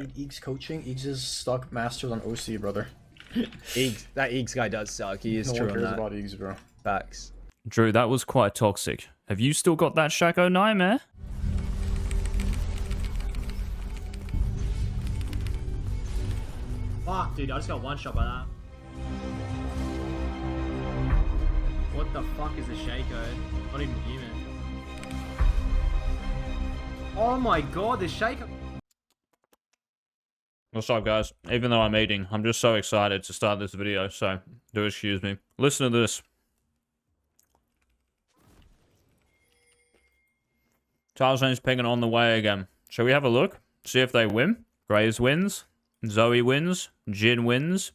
need Eeks coaching. Eeks is stuck mastered on OC, brother. That Eeks guy does suck. He is no true one on cares that. about Eeks, bro. Facts. Drew, that was quite toxic. Have you still got that Shaco nightmare? Fuck, dude, I just got one shot by that. What the fuck is a Shaco? Not even human. Oh my god, the Shaco. What's up, guys? Even though I'm eating, I'm just so excited to start this video, so do excuse me. Listen to this. Tarzaned's pinging on the way again. Shall we have a look? See if they win? Graves wins. Zoe wins. Jin wins.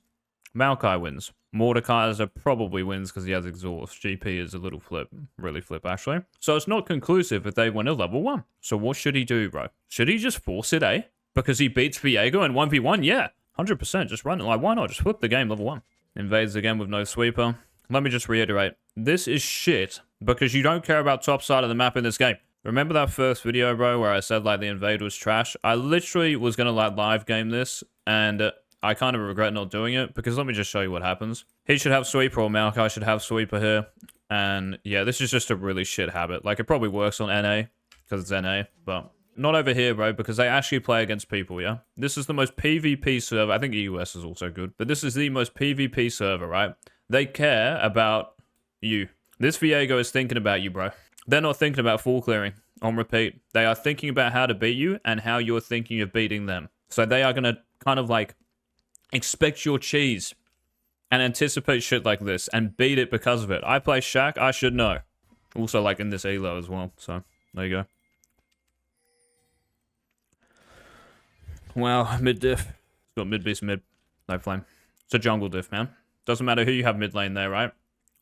Maokai wins. Mordekaiser probably wins because he has exhaust. GP is a little flip. Really flip, actually. So it's not conclusive if they win a level 1. So what should he do, bro? Should he just force it, eh? Because he beats Viego in 1v1? Yeah. 100%. Just run it. Like, why not? Just flip the game level 1. Invades again with no sweeper. Let me just reiterate. This is shit because you don't care about top side of the map in this game. Remember that first video, bro, where I said, like, the invade was trash? I literally was going to, like, live game this, and I kind of regret not doing it, because let me just show you what happens. He should have sweeper, or Maokai should have sweeper here, and, yeah, this is just a really shit habit. Like, it probably works on NA, because it's NA, but not over here, bro, because they actually play against people, yeah? This is the most PvP server. I think the US is also good, but this is the most PvP server, right? They care about you. This Viego is thinking about you, bro. They're not thinking about full clearing on repeat. They are thinking about how to beat you and how you're thinking of beating them. So they are going to kind of like expect your cheese and anticipate shit like this and beat it because of it. I play Shaq, I should know. Also like in this elo as well. So there you go. Wow, mid diff. It's got mid beast mid. No flame. It's a jungle diff, man. Doesn't matter who you have mid lane there, right?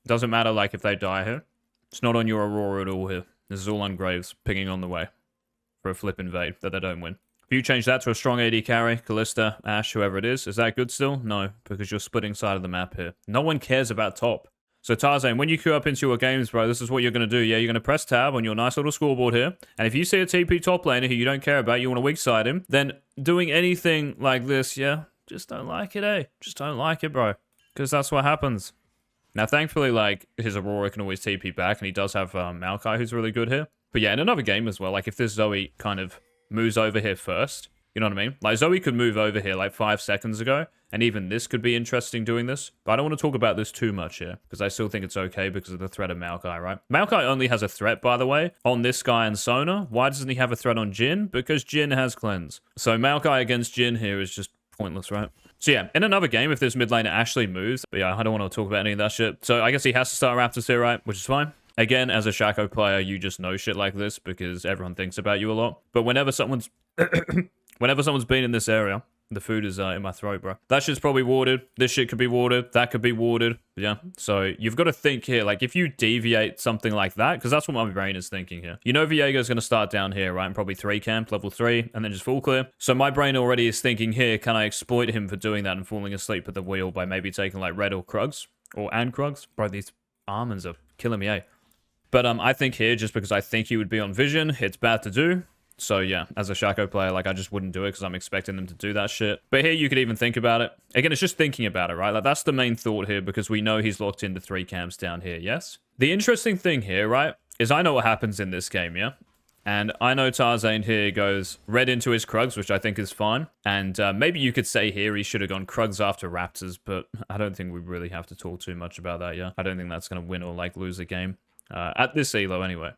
Doesn't matter like if they die here. It's not on your Aurora at all here. This is all on Graves, pinging on the way for a flip invade that they don't win. If you change that to a strong AD carry, Kalista, Ashe, whoever it is that good still? No, because you're splitting side of the map here. No one cares about top. So Tarzan, when you queue up into your games, bro, this is what you're going to do. Yeah, you're going to press tab on your nice little scoreboard here. And if you see a TP top laner who you don't care about, you want to weak side him, then doing anything like this, yeah, just don't like it, eh? Just don't like it, bro. Because that's what happens. Now, thankfully, like, his Aurora can always TP back, and he does have Maokai, who's really good here. But yeah, in another game as well, like, if this Zoe kind of moves over here first, you know what I mean? Like, Zoe could move over here, like, 5 seconds ago, and even this could be interesting doing this. But I don't want to talk about this too much here, because I still think it's okay because of the threat of Maokai, right? Maokai only has a threat, by the way, on this guy and Sona. Why doesn't he have a threat on Jin? Because Jin has cleanse. So Maokai against Jin here is just pointless, right? So yeah, in another game, if this mid laner actually moves, but yeah, I don't want to talk about any of that shit. So I guess he has to start Raptors here, right? Which is fine. Again, as a Shaco player, you just know shit like this because everyone thinks about you a lot. But whenever someone's been in this area, the food is in my throat, bro. That shit's probably warded. This shit could be warded. That could be warded. Yeah. So you've got to think here, like if you deviate something like that, because that's what my brain is thinking here. You know Viego's going to start down here, right? And probably 3 camp, level 3, and then just full clear. So my brain already is thinking here, can I exploit him for doing that and falling asleep at the wheel by maybe taking like red or Krugs? And Krugs? Bro, these almonds are killing me, eh? But I think here, just because I think he would be on vision, it's bad to do. So yeah, as a Shaco player, like I just wouldn't do it because I'm expecting them to do that shit. But here you could even think about it. Again, it's just thinking about it, right? Like that's the main thought here because we know he's locked into 3 camps down here, yes? The interesting thing here, right, is I know what happens in this game, yeah? And I know Tarzaned here goes red into his Krugs, which I think is fine. And maybe you could say here he should have gone Krugs after Raptors, but I don't think we really have to talk too much about that, yeah? I don't think that's going to win or like lose a game. At this elo anyway.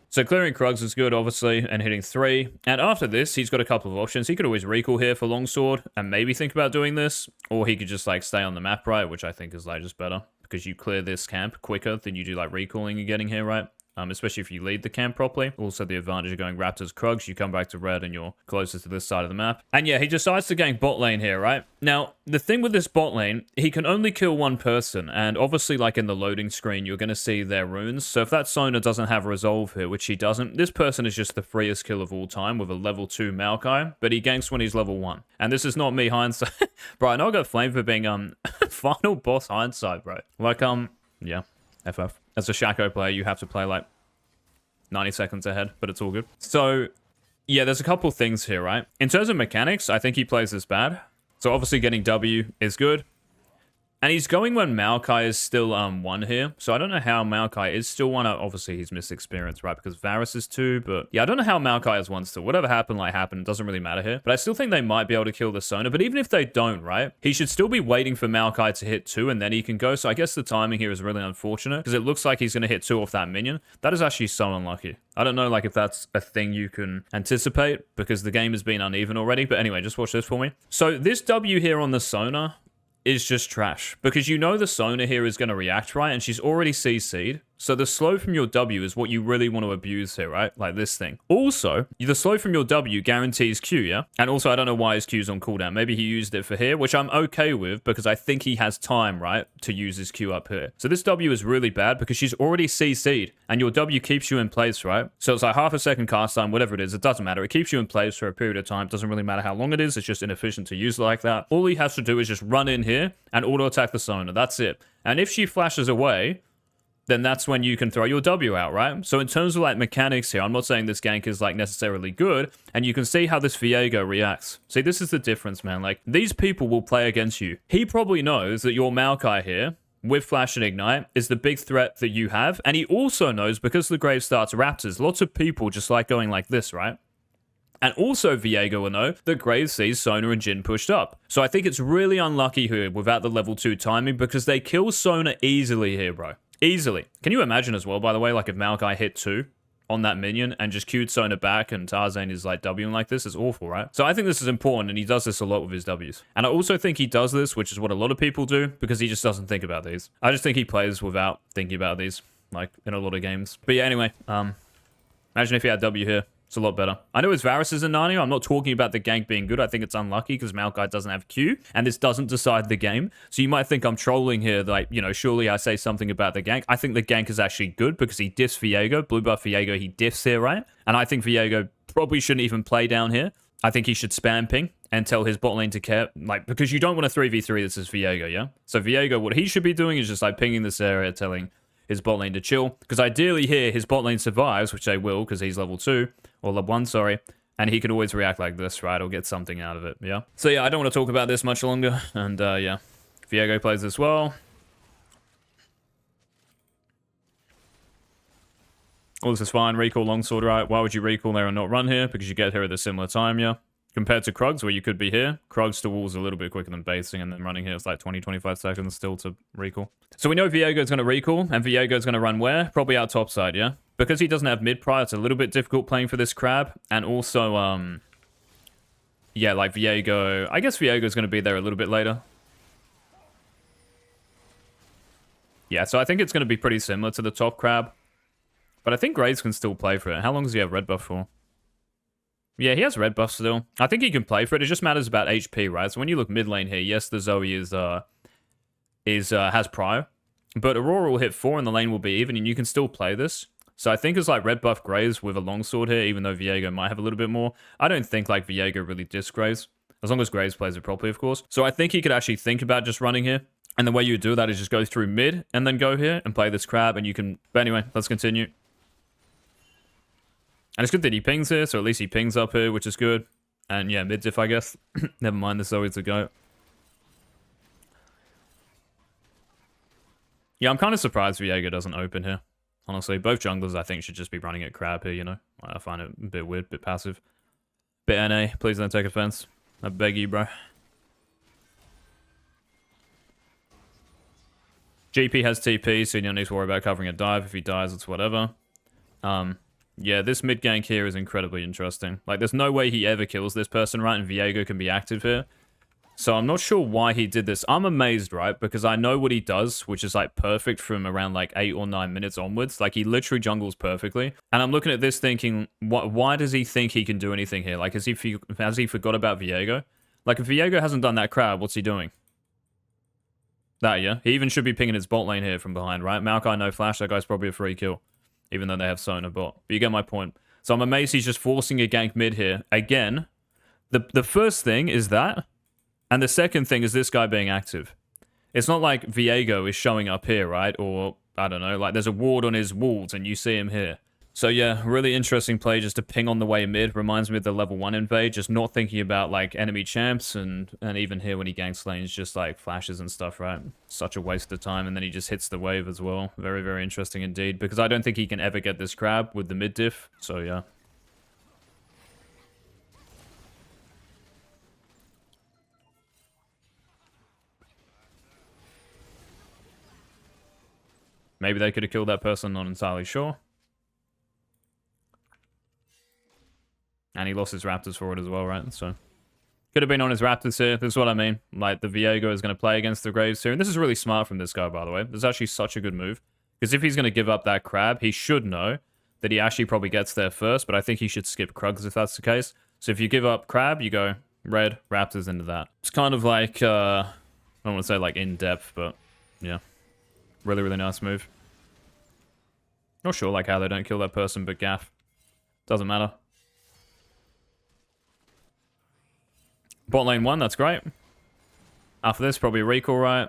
So clearing Krugs is good, obviously, and hitting 3. And after this, he's got a couple of options. He could always recall here for Longsword and maybe think about doing this. Or he could just, like, stay on the map, right? Which I think is, like, just better. Because you clear this camp quicker than you do, like, recalling and getting here, right? Especially if you lead the camp properly. Also, the advantage of going Raptors, Krugs, you come back to red and you're closest to this side of the map. And yeah, he decides to gank bot lane here, right? Now, the thing with this bot lane, he can only kill one person. And obviously, like in the loading screen, you're going to see their runes. So if that Sona doesn't have Resolve here, which he doesn't, this person is just the freest kill of all time with a level 2 Maokai. But he ganks when he's level 1. And this is not me hindsight. Bro, I know I got flamed for being, final boss hindsight, bro. Like, yeah. FF. As a Shaco player, you have to play like 90 seconds ahead, but it's all good. So, Yeah, there's a couple things here, right? In terms of mechanics, I think he plays this bad. So obviously getting W is good. And he's going when Maokai is still 1 here. So I don't know how Maokai is still 1. Obviously, he's missed experience, right? Because Varus is 2. But yeah, I don't know how Maokai is 1 still. Whatever happened, happened. It doesn't really matter here. But I still think they might be able to kill the Sona. But even if they don't, right? He should still be waiting for Maokai to hit 2 and then he can go. So I guess the timing here is really unfortunate. Because it looks like he's going to hit 2 off that minion. That is actually so unlucky. I don't know if that's a thing you can anticipate. Because the game has been uneven already. But anyway, just watch this for me. So this W here on the Sona is just trash. Because you know the Sona here is going to react, right? And she's already CC'd. So the slow from your W is what you really want to abuse here, right? Like this thing. Also, the slow from your W guarantees Q, yeah? And also, I don't know why his Q's on cooldown. Maybe he used it for here, which I'm okay with because I think he has time, right? To use his Q up here. So this W is really bad because she's already CC'd and your W keeps you in place, right? So it's like half a second cast time, whatever it is. It doesn't matter. It keeps you in place for a period of time. It doesn't really matter how long it is. It's just inefficient to use like that. All he has to do is just run in here and auto attack the Sona. That's it. And if she flashes away, then that's when you can throw your W out, right? So in terms of mechanics here, I'm not saying this gank is necessarily good, and you can see how this Viego reacts. See, this is the difference, man. These people will play against you. He probably knows that your Maokai here, with Flash and Ignite, is the big threat that you have, and he also knows, because the Grave starts Raptors, lots of people just like going like this, right? And also Viego will know that Graves sees Sona and Jhin pushed up. So I think it's really unlucky here without the level 2 timing because they kill Sona easily here, bro. Easily. Can you imagine as well, by the way, if Maokai hit 2 on that minion and just queued Sona back and Tarzaned is Wing like this? It's awful, right? So I think this is important and he does this a lot with his Ws. And I also think he does this, which is what a lot of people do, because he just doesn't think about these. I just think he plays without thinking about these, in a lot of games. But yeah, anyway, imagine if he had W here. It's a lot better. I know his Varus is a Narnia. I'm not talking about the gank being good. I think it's unlucky because Maokai doesn't have Q, and this doesn't decide the game. So you might think I'm trolling here, surely I say something about the gank. I think the gank is actually good because he diffs Viego. Blue buff Viego, he diffs here, right? And I think Viego probably shouldn't even play down here. I think he should spam ping and tell his bot lane to care, because you don't want to 3v3 this as Viego, yeah? So Viego, what he should be doing is just pinging this area, telling his bot lane to chill. Because ideally here, his bot lane survives, which they will because he's level 2. Or level 1, sorry. And he could always react like this, right? Or get something out of it, yeah? So yeah, I don't want to talk about this much longer. And yeah, Viego plays this well. All this is fine. Recall longsword, right? Why would you recall there and not run here? Because you get here at a similar time, yeah? Compared to Krugs, where you could be here. Krugs to walls a little bit quicker than basing, and then running here it's 20-25 seconds still to recall. So we know Viego's going to recall, and Viego's going to run where? Probably out top side, yeah? Because he doesn't have mid-pry, it's a little bit difficult playing for this crab. And also, yeah, Viego... I guess Viego's going to be there a little bit later. Yeah, so I think it's going to be pretty similar to the top crab. But I think Graves can still play for it. How long does he have red buff for? Yeah, he has red buff still. I think he can play for it. It just matters about HP, right? So when you look mid lane here, yes, the Zoe has prio. But Aurora will hit 4 and the lane will be even, and you can still play this. So I think it's red buff Graves with a longsword here, even though Viego might have a little bit more. I don't think Viego really discs Graves. As long as Graves plays it properly, of course. So I think he could actually think about just running here. And the way you do that is just go through mid and then go here and play this crab and you can... But anyway, let's continue. And it's good that he pings here, so at least he pings up here, which is good. And yeah, mid diff, I guess. Never mind, this Zoe's a go. Yeah, I'm kind of surprised Viego doesn't open here. Honestly, both junglers, I think, should just be running at crab here, you know? I find it a bit weird, a bit passive. Bit NA, please don't take offense. I beg you, bro. GP has TP, so you don't need to worry about covering a dive. If he dies, it's whatever. Yeah, this mid gank here is incredibly interesting. There's no way he ever kills this person, right? And Viego can be active here. So I'm not sure why he did this. I'm amazed, right? Because I know what he does, which is perfect from around 8 or 9 minutes onwards. He literally jungles perfectly. And I'm looking at this thinking, why does he think he can do anything here? Has he forgot about Viego? If Viego hasn't done that crab, what's he doing? That, yeah? He even should be pinging his bot lane here from behind, right? Maokai no flash, that guy's probably a free kill. Even though they have Sona bot. But you get my point. So I'm amazed he's just forcing a gank mid here. Again, the first thing is that. And the second thing is this guy being active. It's not like Viego is showing up here, right? Or, I don't know, there's a ward on his walls and you see him here. So yeah, really interesting play just to ping on the way mid. Reminds me of the level 1 invade, just not thinking about like enemy champs and even here when he ganks lanes, just like flashes and stuff, right? Such a waste of time, and then he just hits the wave as well. Very, very interesting indeed, because I don't think he can ever get this crab with the mid diff, so yeah. Maybe they could have killed that person, not entirely sure. And he lost his Raptors for it as well, right? So, could have been on his Raptors here. This is what I mean. Like, the Viego is going to play against the Graves here. And this is really smart from this guy, by the way. This is actually such a good move. Because if he's going to give up that crab, he should know that he actually probably gets there first. But I think he should skip Krugs if that's the case. So if you give up crab, you go red, Raptors into that. It's kind of like, I don't want to say like in-depth, but yeah. Really, really nice move. Not sure like how they don't kill that person, but gaff. Doesn't matter. Bot lane 1, that's great. After this, probably recall, right?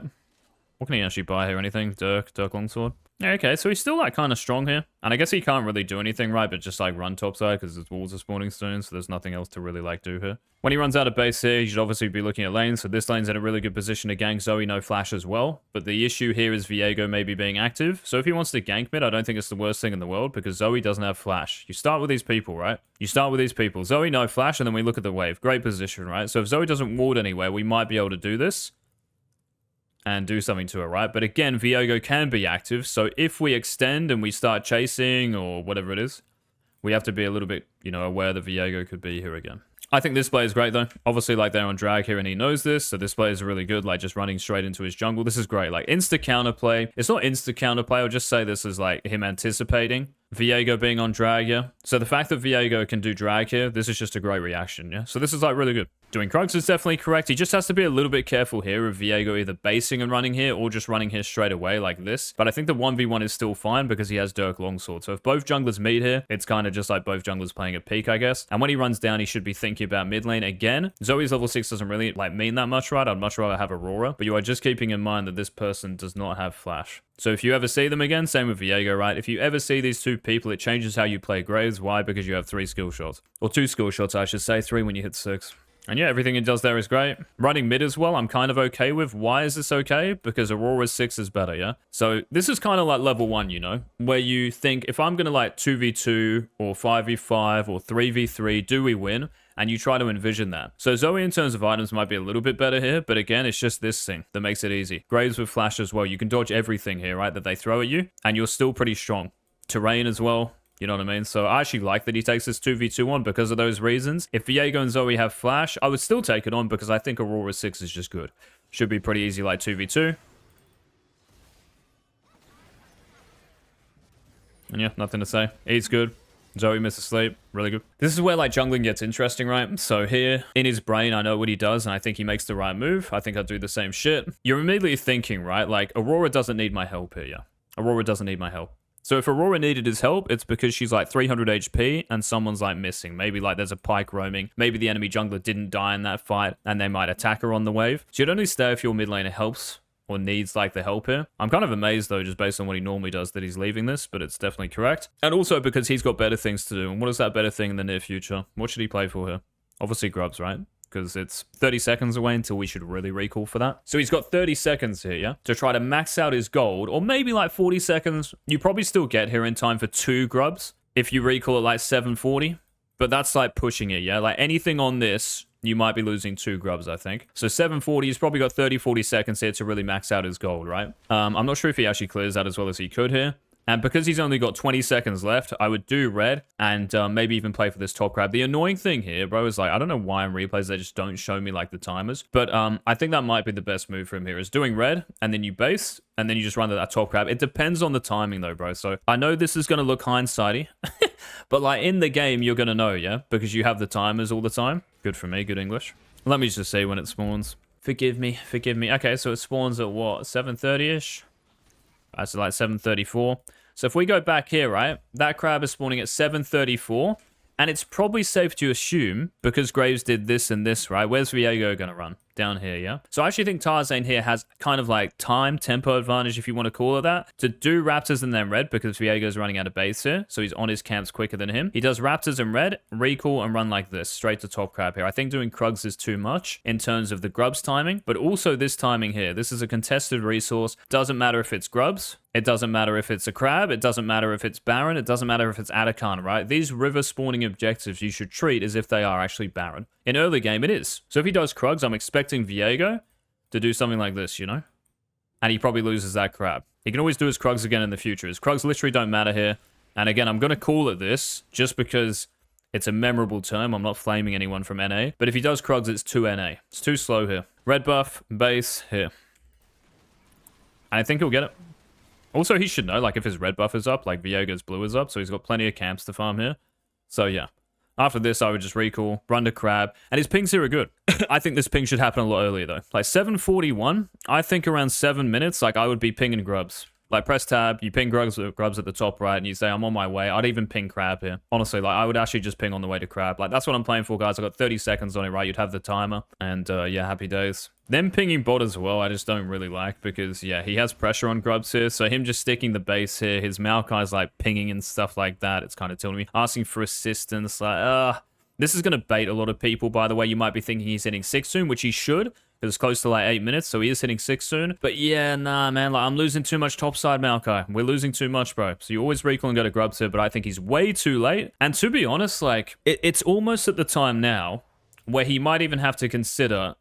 What can he actually buy here? Anything? Dirk Longsword. Yeah, okay, so he's still like kind of strong here. And I guess he can't really do anything, right? But just like run topside because his walls are spawning soon, so there's nothing else to really like do here. When he runs out of base here, he should obviously be looking at lanes. So this lane's in a really good position to gank Zoe, no flash as well. But the issue here is Viego maybe being active. So if he wants to gank mid, I don't think it's the worst thing in the world because Zoe doesn't have flash. You start with these people, right? You start with these people. Zoe, no flash, and then we look at the wave. Great position, right? So if Zoe doesn't ward anywhere, we might be able to do this and do something to it, right? But again, Viego can be active, so if we extend and we start chasing or whatever it is, we have to be a little bit, you know, aware that Viego could be here again. I think this play is great, though. Obviously, like, they're on drag here, and he knows this, so this play is really good, like, just running straight into his jungle. This is great. Like, insta-counterplay. It's not insta-counterplay. I'll just say this is, like, him anticipating Viego being on drag, yeah? So the fact that Viego can do drag here, this is just a great reaction, yeah? So this is, like, really good. Doing Krugs is definitely correct. He just has to be a little bit careful here of Viego either basing and running here or just running here straight away like this. But I think the 1v1 is still fine because he has Dirk Longsword. So if both junglers meet here, it's kind of just like both junglers playing at peak, I guess. And when he runs down, he should be thinking about mid lane again. Zoe's level 6 doesn't really like mean that much, right? I'd much rather have Aurora. But you are just keeping in mind that this person does not have flash. So if you ever see them again, same with Viego, right? If you ever see these two people, it changes how you play Graves. Why? Because you have 3 skill shots. Or 2 skill shots, I should say. 3 when you hit 6. And yeah, everything it does there is great. Running mid as well, I'm kind of okay with. Why is this okay? Because Aurora's 6 is better, yeah? So this is kind of like level 1, you know? Where you think, if I'm going to like 2v2 or 5v5 or 3v3, do we win? And you try to envision that. So Zoe in terms of items might be a little bit better here, but again, it's just this thing that makes it easy. Graves with flash as well. You can dodge everything here, right, that they throw at you, and you're still pretty strong. Terrain as well. You know what I mean? So I actually like that he takes this 2v2 on because of those reasons. If Viego and Zoe have flash, I would still take it on because I think Aurora 6 is just good. Should be pretty easy like 2v2. And yeah, nothing to say. He's good. Zoe misses sleep. Really good. This is where like jungling gets interesting, right? So here, in his brain, I know what he does, and I think he makes the right move. I think I'd do the same shit. You're immediately thinking, right? Like, Aurora doesn't need my help here, yeah? Aurora doesn't need my help. So if Aurora needed his help, it's because she's like 300 HP and someone's like missing. Maybe like there's a pike roaming. Maybe the enemy jungler didn't die in that fight and they might attack her on the wave. So you'd only stay if your mid laner helps or needs like the help here. I'm kind of amazed though, just based on what he normally does, that he's leaving this, but it's definitely correct. And also because he's got better things to do. And what is that better thing in the near future? What should he play for here? Obviously Grubs, right? Because it's 30 seconds away until we should really recall for that. So he's got 30 seconds here, yeah? To try to max out his gold, or maybe like 40 seconds. You probably still get here in time for 2 grubs if you recall at like 740. But that's like pushing it, yeah? Like anything on this, you might be losing 2 grubs, I think. So 740, he's probably got 30, 40 seconds here to really max out his gold, right? I'm not sure if he actually clears that as well as he could here. And because he's only got 20 seconds left, I would do red and maybe even play for this top crab. The annoying thing here, bro, is like, I don't know why in replays they just don't show me like the timers. But I think that might be the best move for him here is doing red and then you base and then you just run to that top crab. It depends on the timing though, bro. So I know this is going to look hindsighty, but like in the game, you're going to know, yeah? Because you have the timers all the time. Good for me, good English. Let me just see when it spawns. Forgive me, forgive me. Okay, so it spawns at what, 7:30-ish? So like 7:34. So if we go back here, right, that crab is spawning at 7:34, and it's probably safe to assume, because Graves did this and this, right, where's Viego going to run? down here, yeah? So I actually think Tarzaned here has kind of like tempo advantage, if you want to call it that, to do Raptors and then red because Viego's running out of base here. So he's on his camps quicker than him. He does Raptors and red, recall, and run like this, straight to top crab here. I think doing Krugs is too much in terms of the Grubs timing, but also this timing here. This is a contested resource. Doesn't matter if it's Grubs. It doesn't matter if it's a crab. It doesn't matter if it's Baron. It doesn't matter if it's Atacana, right? These river spawning objectives you should treat as if they are actually Baron. In early game, it is. So if he does Krugs, I'm expecting Viego to do something like this, you know? And he probably loses that crab. He can always do his Krugs again in the future. His Krugs literally don't matter here. And again, I'm going to call it this just because it's a memorable term. I'm not flaming anyone from NA. But if he does Krugs, it's 2 NA. It's too slow here. Red buff, base, here. And I think he'll get it. Also, he should know, like, if his red buff is up, like, Viego's blue is up, so he's got plenty of camps to farm here. So, yeah. After this, I would just recall, run to crab, and his pings here are good. I think this ping should happen a lot earlier, though. Like, 7:41, I think around 7 minutes, like, I would be pinging grubs. Like, press tab, you ping grubs at the top right, and you say, I'm on my way. I'd even ping crab here. Honestly, like, I would actually just ping on the way to crab. Like, that's what I'm playing for, guys. I got 30 seconds on it, right? You'd have the timer, and, yeah, happy days. Them pinging bot as well, I just don't really like because, yeah, he has pressure on grubs here. So him just sticking the base here, his Maokai's like pinging and stuff like that. It's kind of tilting me. Asking for assistance, like, this is going to bait a lot of people, by the way. You might be thinking he's hitting 6 soon, which he should, because it's close to like 8 minutes. So he is hitting 6 soon. But yeah, nah, man, like I'm losing too much topside Maokai. We're losing too much, bro. So you always recall and go to grubs here, but I think he's way too late. And to be honest, like, it's almost at the time now where he might even have to consider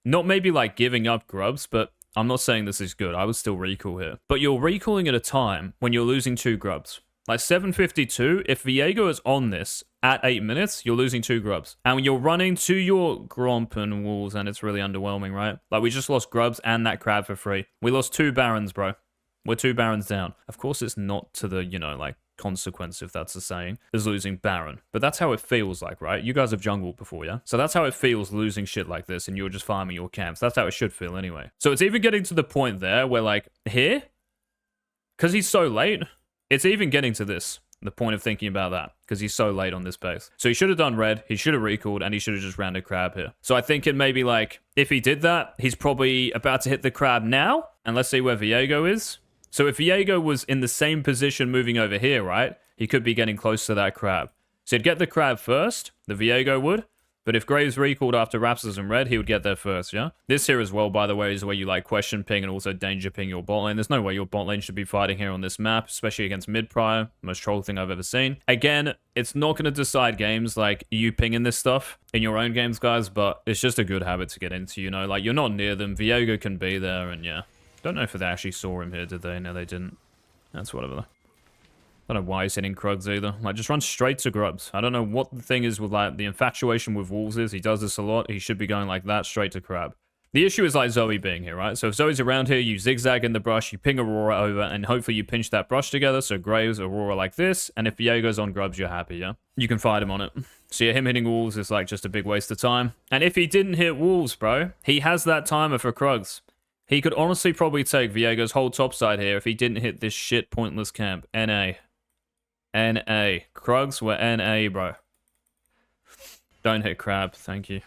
not maybe like giving up grubs, but I'm not saying this is good. I would still recall here. But you're recalling at a time when you're losing 2 grubs. Like 7:52, if Viego is on this at 8 minutes, you're losing 2 grubs. And when you're running to your Gromp and Wolves, and it's really underwhelming, right? Like we just lost grubs and that crab for free. We lost 2 Barons, bro. We're 2 Barons down. Of course, it's not to the, you know, like, consequence, if that's a saying, is losing Baron. But that's how it feels like, right? You guys have jungled before, yeah? So that's how it feels losing shit like this, and you're just farming your camps. That's how it should feel anyway. So it's even getting to the point there where, like, here, because he's so late, it's even getting to this, the point of thinking about that, because he's so late on this base. So he should have done red, he should have recalled, and he should have just ran a crab here. So I think it may be like, if he did that, he's probably about to hit the crab now, and let's see where Viego is. So if Viego was in the same position moving over here, right, he could be getting close to that crab. So he'd get the crab first, the Viego would, but if Graves recalled after Raptors and red, he would get there first, yeah? This here as well, by the way, is where you like question ping and also danger ping your bot lane. There's no way your bot lane should be fighting here on this map, especially against mid-prior, most troll thing I've ever seen. Again, it's not going to decide games like you pinging this stuff in your own games, guys, but it's just a good habit to get into, you know? Like, you're not near them, Viego can be there, and yeah. Don't know if they actually saw him here, did they? No, they didn't. That's whatever. I don't know why he's hitting Krugs either. Like, just run straight to grubs. I don't know what the thing is with, like, the infatuation with wolves is. He does this a lot. He should be going like that, straight to crab. The issue is, like, Zoe being here, right? So if Zoe's around here, you zigzag in the brush, you ping Aurora over, and hopefully you pinch that brush together. So Graves, Aurora like this, and if Viego's on grubs, you're happy, yeah? You can fight him on it. So yeah, him hitting wolves is, like, just a big waste of time. And if he didn't hit wolves, bro, he has that timer for Krugs. He could honestly probably take Viego's whole topside here if he didn't hit this shit pointless camp. NA. NA. Krugs were NA, bro. Don't hit crab, thank you.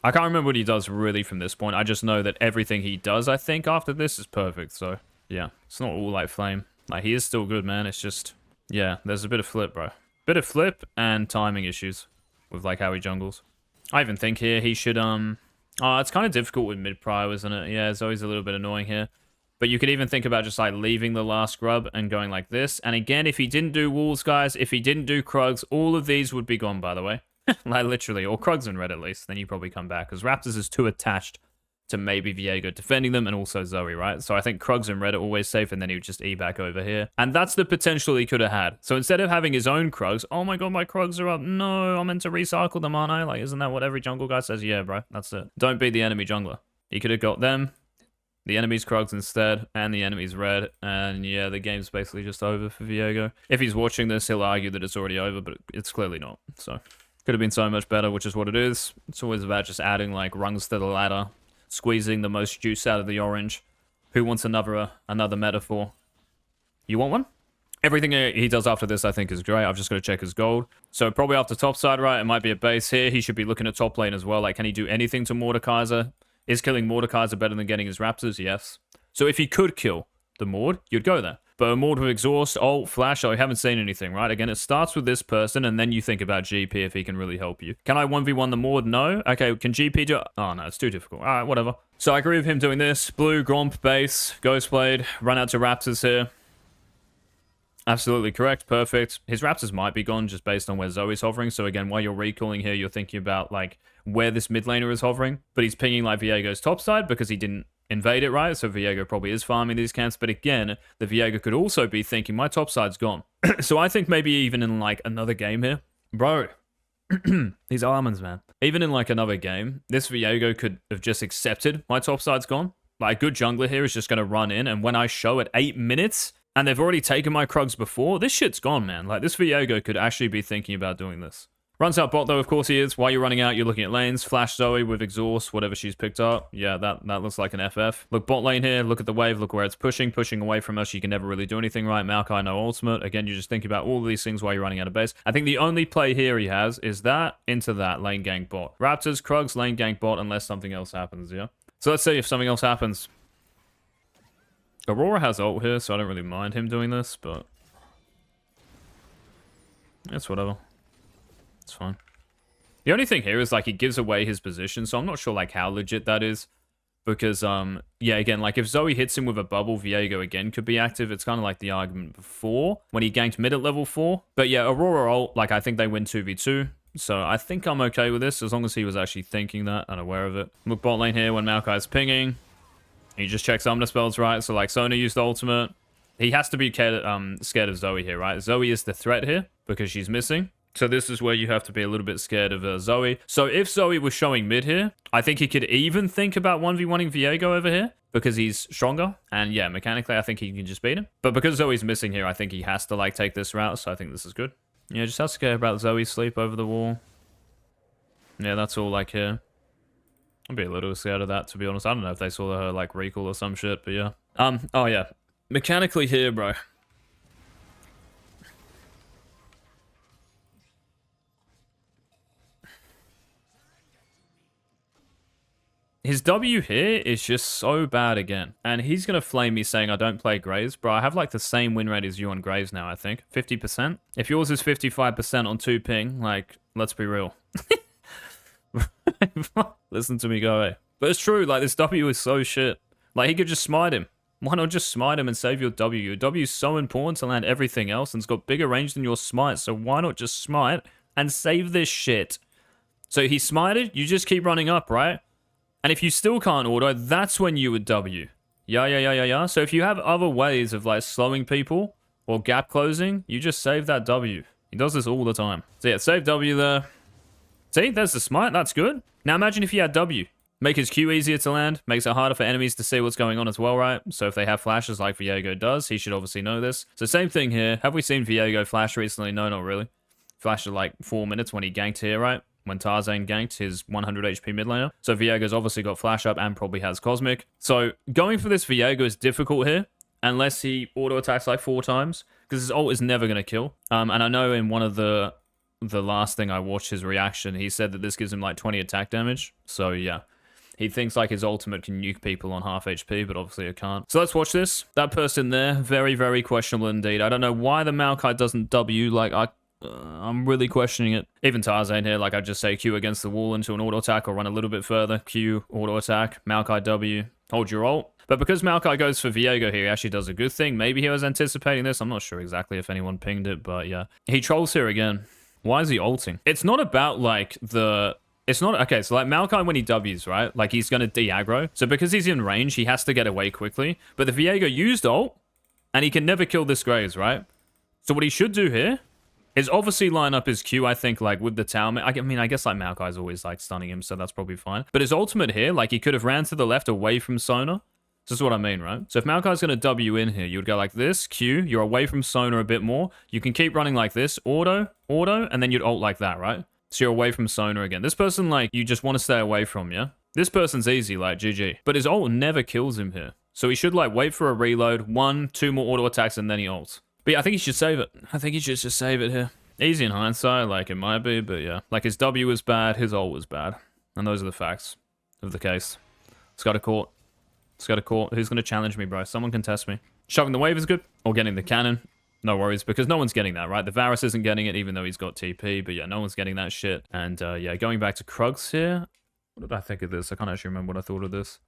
I can't remember what he does really from this point. I just know that everything he does, I think, after this is perfect. So, yeah. It's not all like flame. Like, he is still good, man. It's just, yeah, there's a bit of flip, bro. Bit of flip and timing issues with, like, how he jungles. I even think here he should, oh, it's kind of difficult with mid-prio, isn't it? Yeah, it's always a little bit annoying here. But you could even think about just, like, leaving the last grub and going like this. And again, if he didn't do wolves, guys, if he didn't do Krugs, all of these would be gone, by the way. Like, literally. Or Krugs and red, at least. Then you probably come back. Because Raptors is too attached to maybe Viego defending them and also Zoe, right? So I think Krugs and red are always safe, and then he would just E back over here. And that's the potential he could have had. So instead of having his own Krugs, oh my god, my Krugs are up. No, I'm meant to recycle them, aren't I? Like, isn't that what every jungle guy says? Yeah, bro, that's it. Don't be the enemy jungler. He could have got them, the enemy's Krugs instead, and the enemy's red. And yeah, the game's basically just over for Viego. If he's watching this, he'll argue that it's already over, but it's clearly not. So, could have been so much better, which is what it is. It's always about just adding, like, rungs to the ladder. Squeezing the most juice out of the orange. Who wants another metaphor? You want one? Everything he does after this, I think, is great. I've just got to check his gold. So probably after top side, right? It might be a base here. He should be looking at top lane as well. Like, can he do anything to Mordekaiser? Is killing Mordekaiser better than getting his Raptors? Yes. So if he could kill the Mord, you'd go there. But a Mord with exhaust, ult, flash, we haven't seen anything, right? Again, it starts with this person, and then you think about GP if he can really help you. Can I 1v1 the Mord? No. Okay, can GP do... Oh, no, it's too difficult. All right, whatever. So I agree with him doing this. Blue, Gromp, base, Ghostblade, run out to Raptors here. Absolutely correct. Perfect. His Raptors might be gone just based on where Zoe's hovering. So again, while you're recalling here, you're thinking about like where this mid laner is hovering. But he's pinging like Viego's top side because he didn't invade it, right? So Viego probably is farming these camps. But again, the Viego could also be thinking my top side's gone. So I think maybe even in like another game here, bro, these almonds, man. Even in like another game, this Viego could have just accepted my top side's gone. Like a good jungler here is just going to run in. And when I show at 8 minutes... and they've already taken my Krugs before, this shit's gone, man. Like, this Viego could actually be thinking about doing this. Runs out bot, though, of course he is. While you're running out, you're looking at lanes. Flash Zoe with exhaust, whatever she's picked up. Yeah, that looks like an FF. Look, bot lane here. Look at the wave. Look where it's pushing away from us. You can never really do anything right. Maokai, no ultimate. Again, you're just thinking about all of these things while you're running out of base. I think the only play here he has is that into that lane gank bot. Raptors, Krugs, lane gank bot, unless something else happens, yeah? So let's see if something else happens. Aurora has ult here, so I don't really mind him doing this, but... it's whatever. It's fine. The only thing here is, like, he gives away his position, so I'm not sure, like, how legit that is. Because, yeah, again, like, if Zoe hits him with a bubble, Viego again could be active. It's kind of like the argument before, when he ganked mid at level 4. But yeah, Aurora ult, like, I think they win 2v2. So I think I'm okay with this, as long as he was actually thinking that and aware of it. Look, bot lane here when Maokai's pinging. He just checks Summoner spells, right? So, like, Sona used the ultimate. He has to be scared of Zoe here, right? Zoe is the threat here because she's missing. So this is where you have to be a little bit scared of Zoe. So if Zoe was showing mid here, I think he could even think about 1v1ing Viego over here because he's stronger. And yeah, mechanically, I think he can just beat him. But because Zoe's missing here, I think he has to, like, take this route. So I think this is good. Yeah, just have to care about Zoe's sleep over the wall. Yeah, that's all, like, here. I'd be a little scared of that, to be honest. I don't know if they saw her, like, recall or some shit, but yeah. Oh, yeah. Mechanically here, bro. His W here is just so bad again. And he's going to flame me saying I don't play Graves. Bro, I have, like, the same win rate as you on Graves now, I think. 50%. If yours is 55% on 2 ping, like, let's be real. Listen to me go away. But it's true, like, this W is so shit. Like, he could just smite him. Why not just smite him and save your W? Your W is so important to land everything else, and it's got bigger range than your smite, so why not just smite and save this shit? So he smited, you just keep running up, right? And if you still can't auto, that's when you would W. Yeah. So if you have other ways of, like, slowing people or gap closing, you just save that W. He does this all the time. So yeah, save W there. See, there's the smite, that's good. Now imagine if you had W. Make his Q easier to land, makes it harder for enemies to see what's going on as well, right? So if they have flashes like Viego does, he should obviously know this. So same thing here. Have we seen Viego flash recently? No, not really. Flashed at like 4 minutes when he ganked here, right? When Tarzaned ganked his 100 HP mid laner. So Viego's obviously got flash up and probably has Cosmic. So going for this Viego is difficult here, unless he auto attacks like 4 times, because his ult is never going to kill. And I know in one of the last thing I watched his reaction, he said that this gives him like 20 attack damage. So yeah. He thinks like his ultimate can nuke people on half HP, but obviously it can't. So let's watch this. That person there, very, very questionable indeed. I don't know why the Maokai doesn't W. Like, I'm really questioning it. Even Tarzan here, like I just say Q against the wall into an auto attack or run a little bit further. Q, auto attack, Maokai W, hold your ult. But because Maokai goes for Viego here, he actually does a good thing. Maybe he was anticipating this. I'm not sure exactly if anyone pinged it, but yeah. He trolls here again. Why is he ulting? It's not about like It's not... Okay, so like Maokai when he Ws, right? Like he's going to de-aggro. So because he's in range, he has to get away quickly. But the Viego used ult, and he can never kill this Graves, right? So what he should do here is obviously line up his Q, I think, like with the tower. I mean, I guess like Maokai's always like stunning him, so that's probably fine. But his ultimate here, like he could have ran to the left away from Sona. This is what I mean, right? So if Maokai's going to W in here, you would go like this, Q, you're away from Sona a bit more. You can keep running like this, auto, and then you'd ult like that, right? So you're away from Sona again. This person, like, you just want to stay away from, yeah? This person's easy, like, GG. But his ult never kills him here. So he should, like, wait for a reload, 1, 2 more auto attacks, and then he ults. But yeah, I think he should save it. I think he should just save it here. Easy in hindsight, like, it might be, but yeah. Like, his W was bad, his ult was bad. And those are the facts of the case. It's got a court. It's got a court. Who's going to challenge me, bro? Someone can test me. Shoving the wave is good. Or getting the cannon. No worries, because no one's getting that, right? The Varus isn't getting it, even though he's got TP. But yeah, no one's getting that shit. And yeah, going back to Krugs here. What did I think of this? I can't actually remember what I thought of this.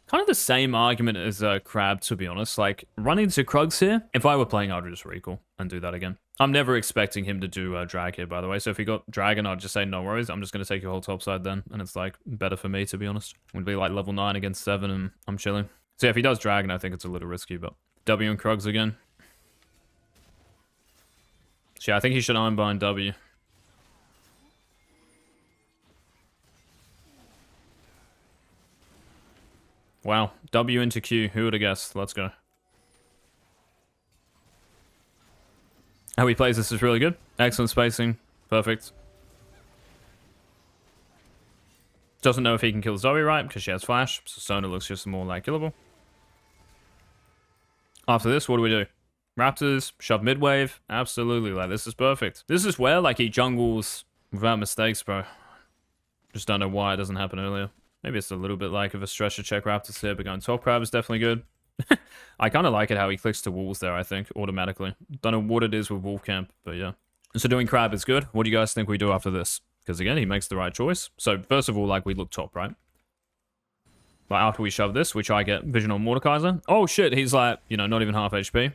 Kind of the same argument as Crab, to be honest. Like, running to Krugs here, if I were playing, I'd just recall and do that again. I'm never expecting him to do drag here, by the way. So if he got Dragon, I'd just say no worries. I'm just going to take your whole top side then. And it's, like, better for me, to be honest. Would be, like, level 9 against 7, and I'm chilling. So yeah, if he does Dragon, I think it's a little risky, but... W and Krugs again. So yeah, I think he should Ironbind W. Wow, W into Q. Who would have guessed? Let's go. How he plays this is really good. Excellent spacing. Perfect. Doesn't know if he can kill Zoe right because she has flash. So Sona looks just more like killable. After this, what do we do? Raptors, shove mid-wave. Absolutely, like, this is perfect. This is where, like, he jungles without mistakes, bro. Just don't know why it doesn't happen earlier. Maybe it's a little bit like of a stretch to check Raptors here, but going top crab is definitely good. I kind of like it how he clicks to walls there, I think, automatically. Don't know what it is with Wolf Camp, but yeah. So doing crab is good. What do you guys think we do after this? Because again, he makes the right choice. So first of all, like, we look top, right? But after we shove this, we try get vision on Mordekaiser. Oh shit, he's like, you know, not even half HP.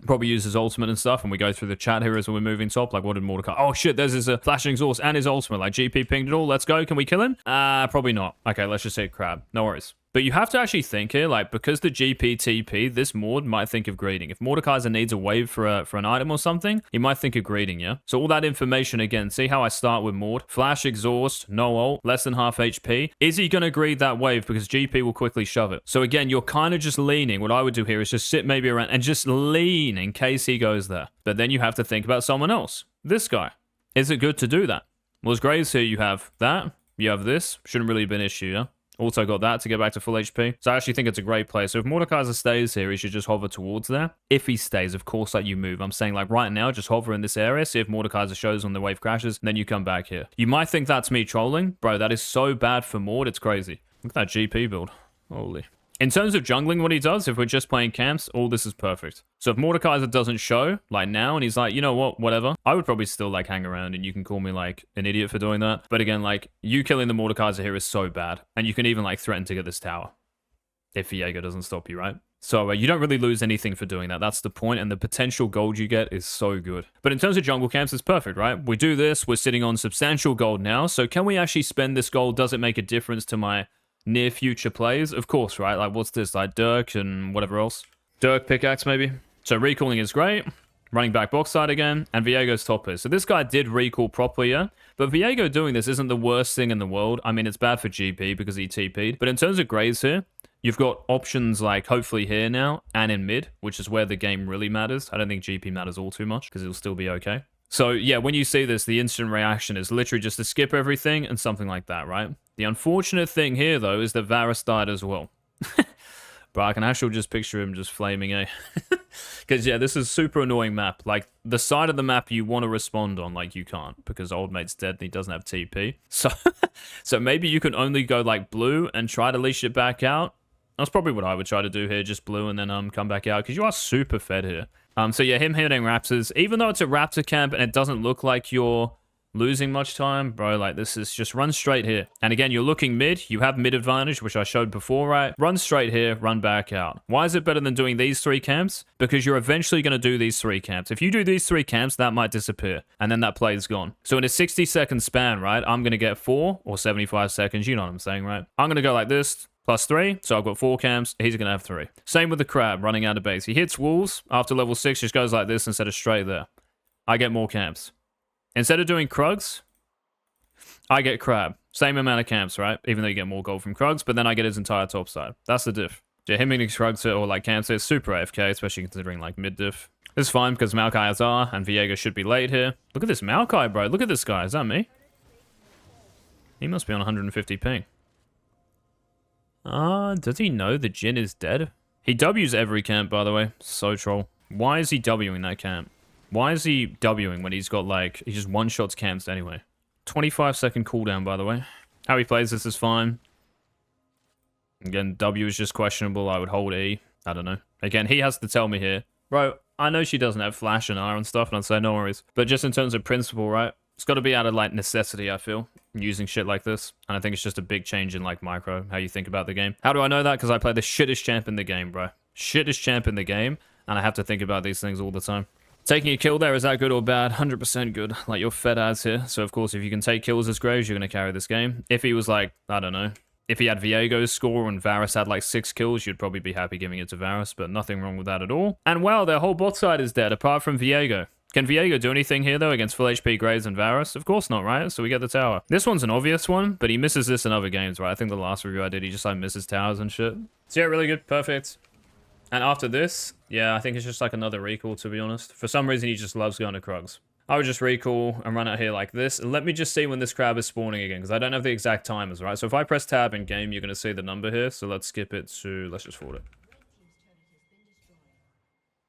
Probably use his ultimate and stuff, and we go through the chat here as we're moving top. Like, what did Mordecai... Oh, shit, there's his flashing exhaust and his ultimate. Like, GP pinged it all. Let's go. Can we kill him? Probably not. Okay, let's just hit crab. No worries. But you have to actually think here, like, because the GP TP, this Mord might think of greeting. If Mordekaiser needs a wave for an item or something, he might think of greeting, yeah? So all that information, again, see how I start with Mord? Flash, exhaust, no ult, less than half HP. Is he going to greed that wave? Because GP will quickly shove it. So again, you're kind of just leaning. What I would do here is just sit maybe around and just lean in case he goes there. But then you have to think about someone else. This guy. Is it good to do that? Well, as Graves here, you have that. You have this. Shouldn't really be an issue, yeah? Also got that to get back to full HP. So I actually think it's a great play. So if Mordekaiser stays here, he should just hover towards there. If he stays, of course, like, you move. I'm saying, like, right now, just hover in this area. See if Mordekaiser shows when the wave crashes. And then you come back here. You might think that's me trolling. Bro, that is so bad for Mord. It's crazy. Look at that GP build. Holy. In terms of jungling, what he does, if we're just playing camps, all this is perfect. So if Mordekaiser doesn't show, like now, and he's like, you know what, whatever, I would probably still, like, hang around, and you can call me, like, an idiot for doing that. But again, like, you killing the Mordekaiser here is so bad. And you can even, like, threaten to get this tower. If Viego doesn't stop you, right? So you don't really lose anything for doing that. That's the point, and the potential gold you get is so good. But in terms of jungle camps, it's perfect, right? We do this, we're sitting on substantial gold now, so can we actually spend this gold? Does it make a difference to my near future plays? Of course, right? Like, what's this? Like, Dirk and whatever else. Dirk pickaxe, maybe. So recalling is great. Running back box side again. And Viego's top here. So this guy did recall properly, yeah? But Viego doing this isn't the worst thing in the world. I mean, it's bad for GP because he TP'd. But in terms of Graves here, you've got options like hopefully here now and in mid, which is where the game really matters. I don't think GP matters all too much because it'll still be okay. So yeah, when you see this, the instant reaction is literally just to skip everything and something like that, right? The unfortunate thing here, though, is that Varus died as well. But I can actually just picture him just flaming, eh? Because, yeah, this is super annoying map. Like, the side of the map you want to respond on, like, you can't. Because old mate's dead and he doesn't have TP. So, so maybe you can only go, like, blue and try to leash it back out. That's probably what I would try to do here, just blue and then come back out. Because you are super fed here. So, yeah, him hitting Raptors. Even though it's a Raptor camp and it doesn't look like you're losing much time, bro, like, this is just run straight here. And again, you're looking mid. You have mid advantage, which I showed before, right? Run straight here, run back out. Why is it better than doing these 3 camps? Because you're eventually going to do these 3 camps. If you do these 3 camps, that might disappear. And then that play is gone. So in a 60-second span, right, I'm going to get 4 or 75 seconds. You know what I'm saying, right? I'm going to go like this. +3, so I've got 4 camps, he's going to have 3. Same with the crab, running out of base. He hits walls, after level 6, just goes like this instead of straight there. I get more camps. Instead of doing Krugs, I get crab. Same amount of camps, right? Even though you get more gold from Krugs, but then I get his entire top side. That's the diff. Yeah, him hitting Krugs or like camps is super AFK, especially considering like mid diff. This is fine because Maokai has R and Viego should be late here. Look at this Maokai, bro. Look at this guy. Is that me? He must be on 150 ping. Does he know the Jhin is dead? He W's every camp, by the way. So troll. Why is he Wing that camp? Why is he Wing when he's got, like, he just one-shots camps anyway? 25-second cooldown, by the way. How he plays this is fine. Again, W is just questionable. I would hold E. I don't know. Again, he has to tell me here. Bro, I know she doesn't have flash and R and stuff, and I'd say no worries. But just in terms of principle, right? It's got to be out of, like, necessity, I feel, using shit like this. And I think it's just a big change in, like, micro, how you think about the game. How do I know that? Because I play the shittest champ in the game, bro. Shittest champ in the game, and I have to think about these things all the time. Taking a kill there, is that good or bad? 100% good. Like, you're fed ads here. So, of course, if you can take kills as Graves, you're going to carry this game. If he was, like, I don't know, if he had Viego's score and Varus had like 6 kills, you'd probably be happy giving it to Varus, but nothing wrong with that at all. And wow, their whole bot side is dead, apart from Viego. Can Viego do anything here, though, against full HP Graves and Varus? Of course not, right? So we get the tower. This one's an obvious one, but he misses this in other games, right? I think the last review I did, he just like misses towers and shit. So yeah, really good. Perfect. And after this, yeah, I think it's just like another recall, to be honest. For some reason, he just loves going to Krugs. I would just recall and run out here like this. And let me just see when this crab is spawning again, because I don't have the exact timers, right? So if I press tab in game, you're going to see the number here. So let's skip it to, let's just forward it.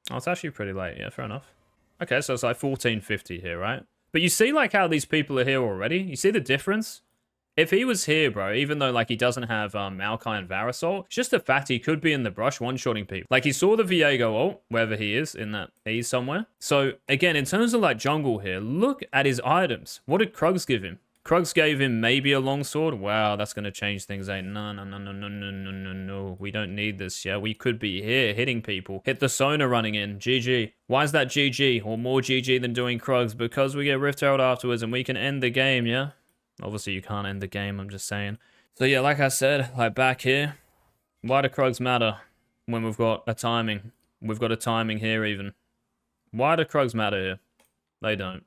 Oh, it's actually pretty late. Yeah, fair enough. Okay, so it's like 1450 here, right? But you see like how these people are here already? You see the difference? If he was here, bro, even though, like, he doesn't have Maokai and Varus ult, it's just the fact he could be in the brush one-shotting people. Like, he saw the Viego ult, wherever he is, in that E somewhere. So, again, in terms of, like, jungle here, look at his items. What did Krugs give him? Krugs gave him maybe a longsword. Wow, that's going to change things, eh? No. We don't need this, yeah? We could be here, hitting people. Hit the Sona running in. GG. Why is that GG? Or more GG than doing Krugs? Because we get Rift Herald afterwards and we can end the game, yeah? Obviously, you can't end the game, I'm just saying. So yeah, like I said, like back here, why do Krugs matter when we've got a timing? We've got a timing here even. Why do Krugs matter here? They don't.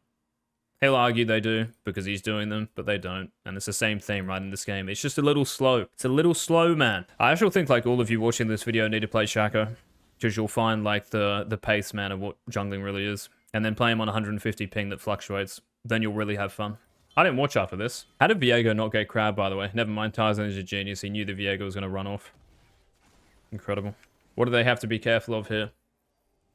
He'll argue they do, because he's doing them, but they don't. And it's the same thing right in this game. It's just a little slow. It's a little slow, man. I actually think like all of you watching this video need to play Shaco, because you'll find like the pace, man, of what jungling really is. And then play him on 150 ping that fluctuates. Then you'll really have fun. I didn't watch after this. How did Viego not get crab, by the way? Never mind, Tarzaned is a genius. He knew the Viego was going to run off. Incredible. What do they have to be careful of here?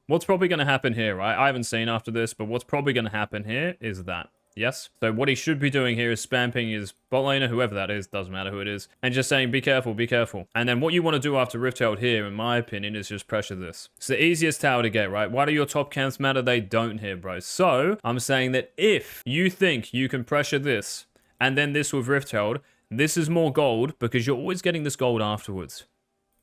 What's probably going to happen here, right? I haven't seen after this, but what's probably going to happen here is that. Yes? So what he should be doing here is spamming his bot laner, whoever that is, doesn't matter who it is, and just saying, be careful, be careful. And then what you want to do after Rift Herald here, in my opinion, is just pressure this. It's the easiest tower to get, right? Why do your top camps matter? They don't here, bro. So, I'm saying that if you think you can pressure this, and then this with Rift Herald, this is more gold, because you're always getting this gold afterwards.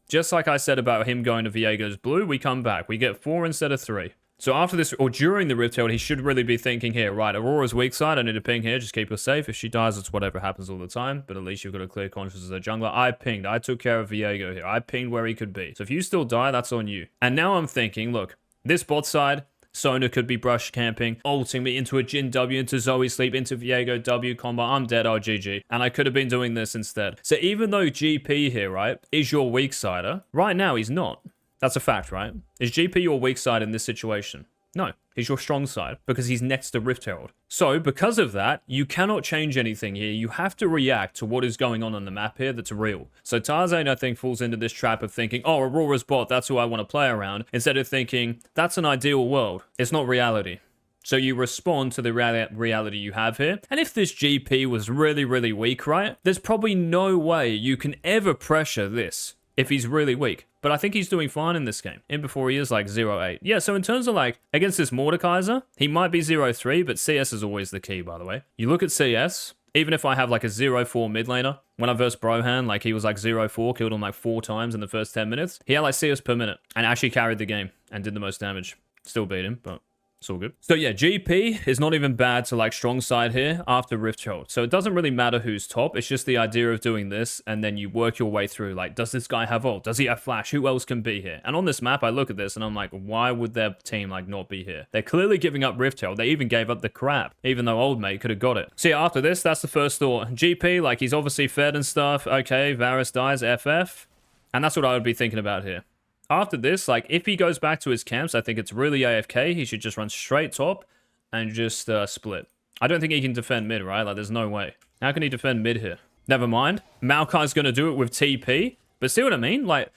Just like I said about him going to Viego's blue, we come back. We get 4 instead of 3. So after this, or during the Rift Herald, he should really be thinking here, right, Aurora's weak side, I need to ping here, just keep her safe. If she dies, it's whatever happens all the time, but at least you've got a clear conscience as a jungler. I pinged. I took care of Viego here. I pinged where he could be. So if you still die, that's on you. And now I'm thinking, look, this bot side, Sona could be brush camping, ulting me into a Jhin W, into Zoe sleep, into Viego W combo. I'm dead, oh GG. And I could have been doing this instead. So even though GP here, right, is your weak sider, right now he's not. That's a fact, right? Is GP your weak side in this situation? No, he's your strong side because he's next to Rift Herald. So because of that, you cannot change anything here. You have to react to what is going on the map here that's real. So Tarzaned, I think, falls into this trap of thinking, oh, Aurora's bot, that's who I want to play around, instead of thinking, that's an ideal world. It's not reality. So you respond to the reality you have here. And if this GP was really, really weak, right, there's probably no way you can ever pressure this if he's really weak. But I think he's doing fine in this game. In before he is like 0-8. Yeah, so in terms of like, against this Mordekaiser, he might be 0-3, but CS is always the key, by the way. You look at CS, even if I have like a 0-4 mid laner, when I versed Brohan, like he was like 0-4, killed him like 4 times in the first 10 minutes. He had like CS per minute and actually carried the game and did the most damage. Still beat him, but it's all good. So yeah, GP is not even bad to like strong side here after Rift Herald. So it doesn't really matter who's top. It's just the idea of doing this and then you work your way through. Like, does this guy have ult? Does he have flash? Who else can be here? And on this map, I look at this and I'm like, why would their team like not be here? They're clearly giving up Rift Herald. They even gave up the crap, even though old mate could have got it. So yeah, after this, that's the first thought. GP, like he's obviously fed and stuff. Okay, Varus dies, FF. And that's what I would be thinking about here. After this, like, if he goes back to his camps, I think it's really AFK. He should just run straight top and just split. I don't think he can defend mid, right? Like, there's no way. How can he defend mid here? Never mind. Maokai's going to do it with TP. But see what I mean? Like,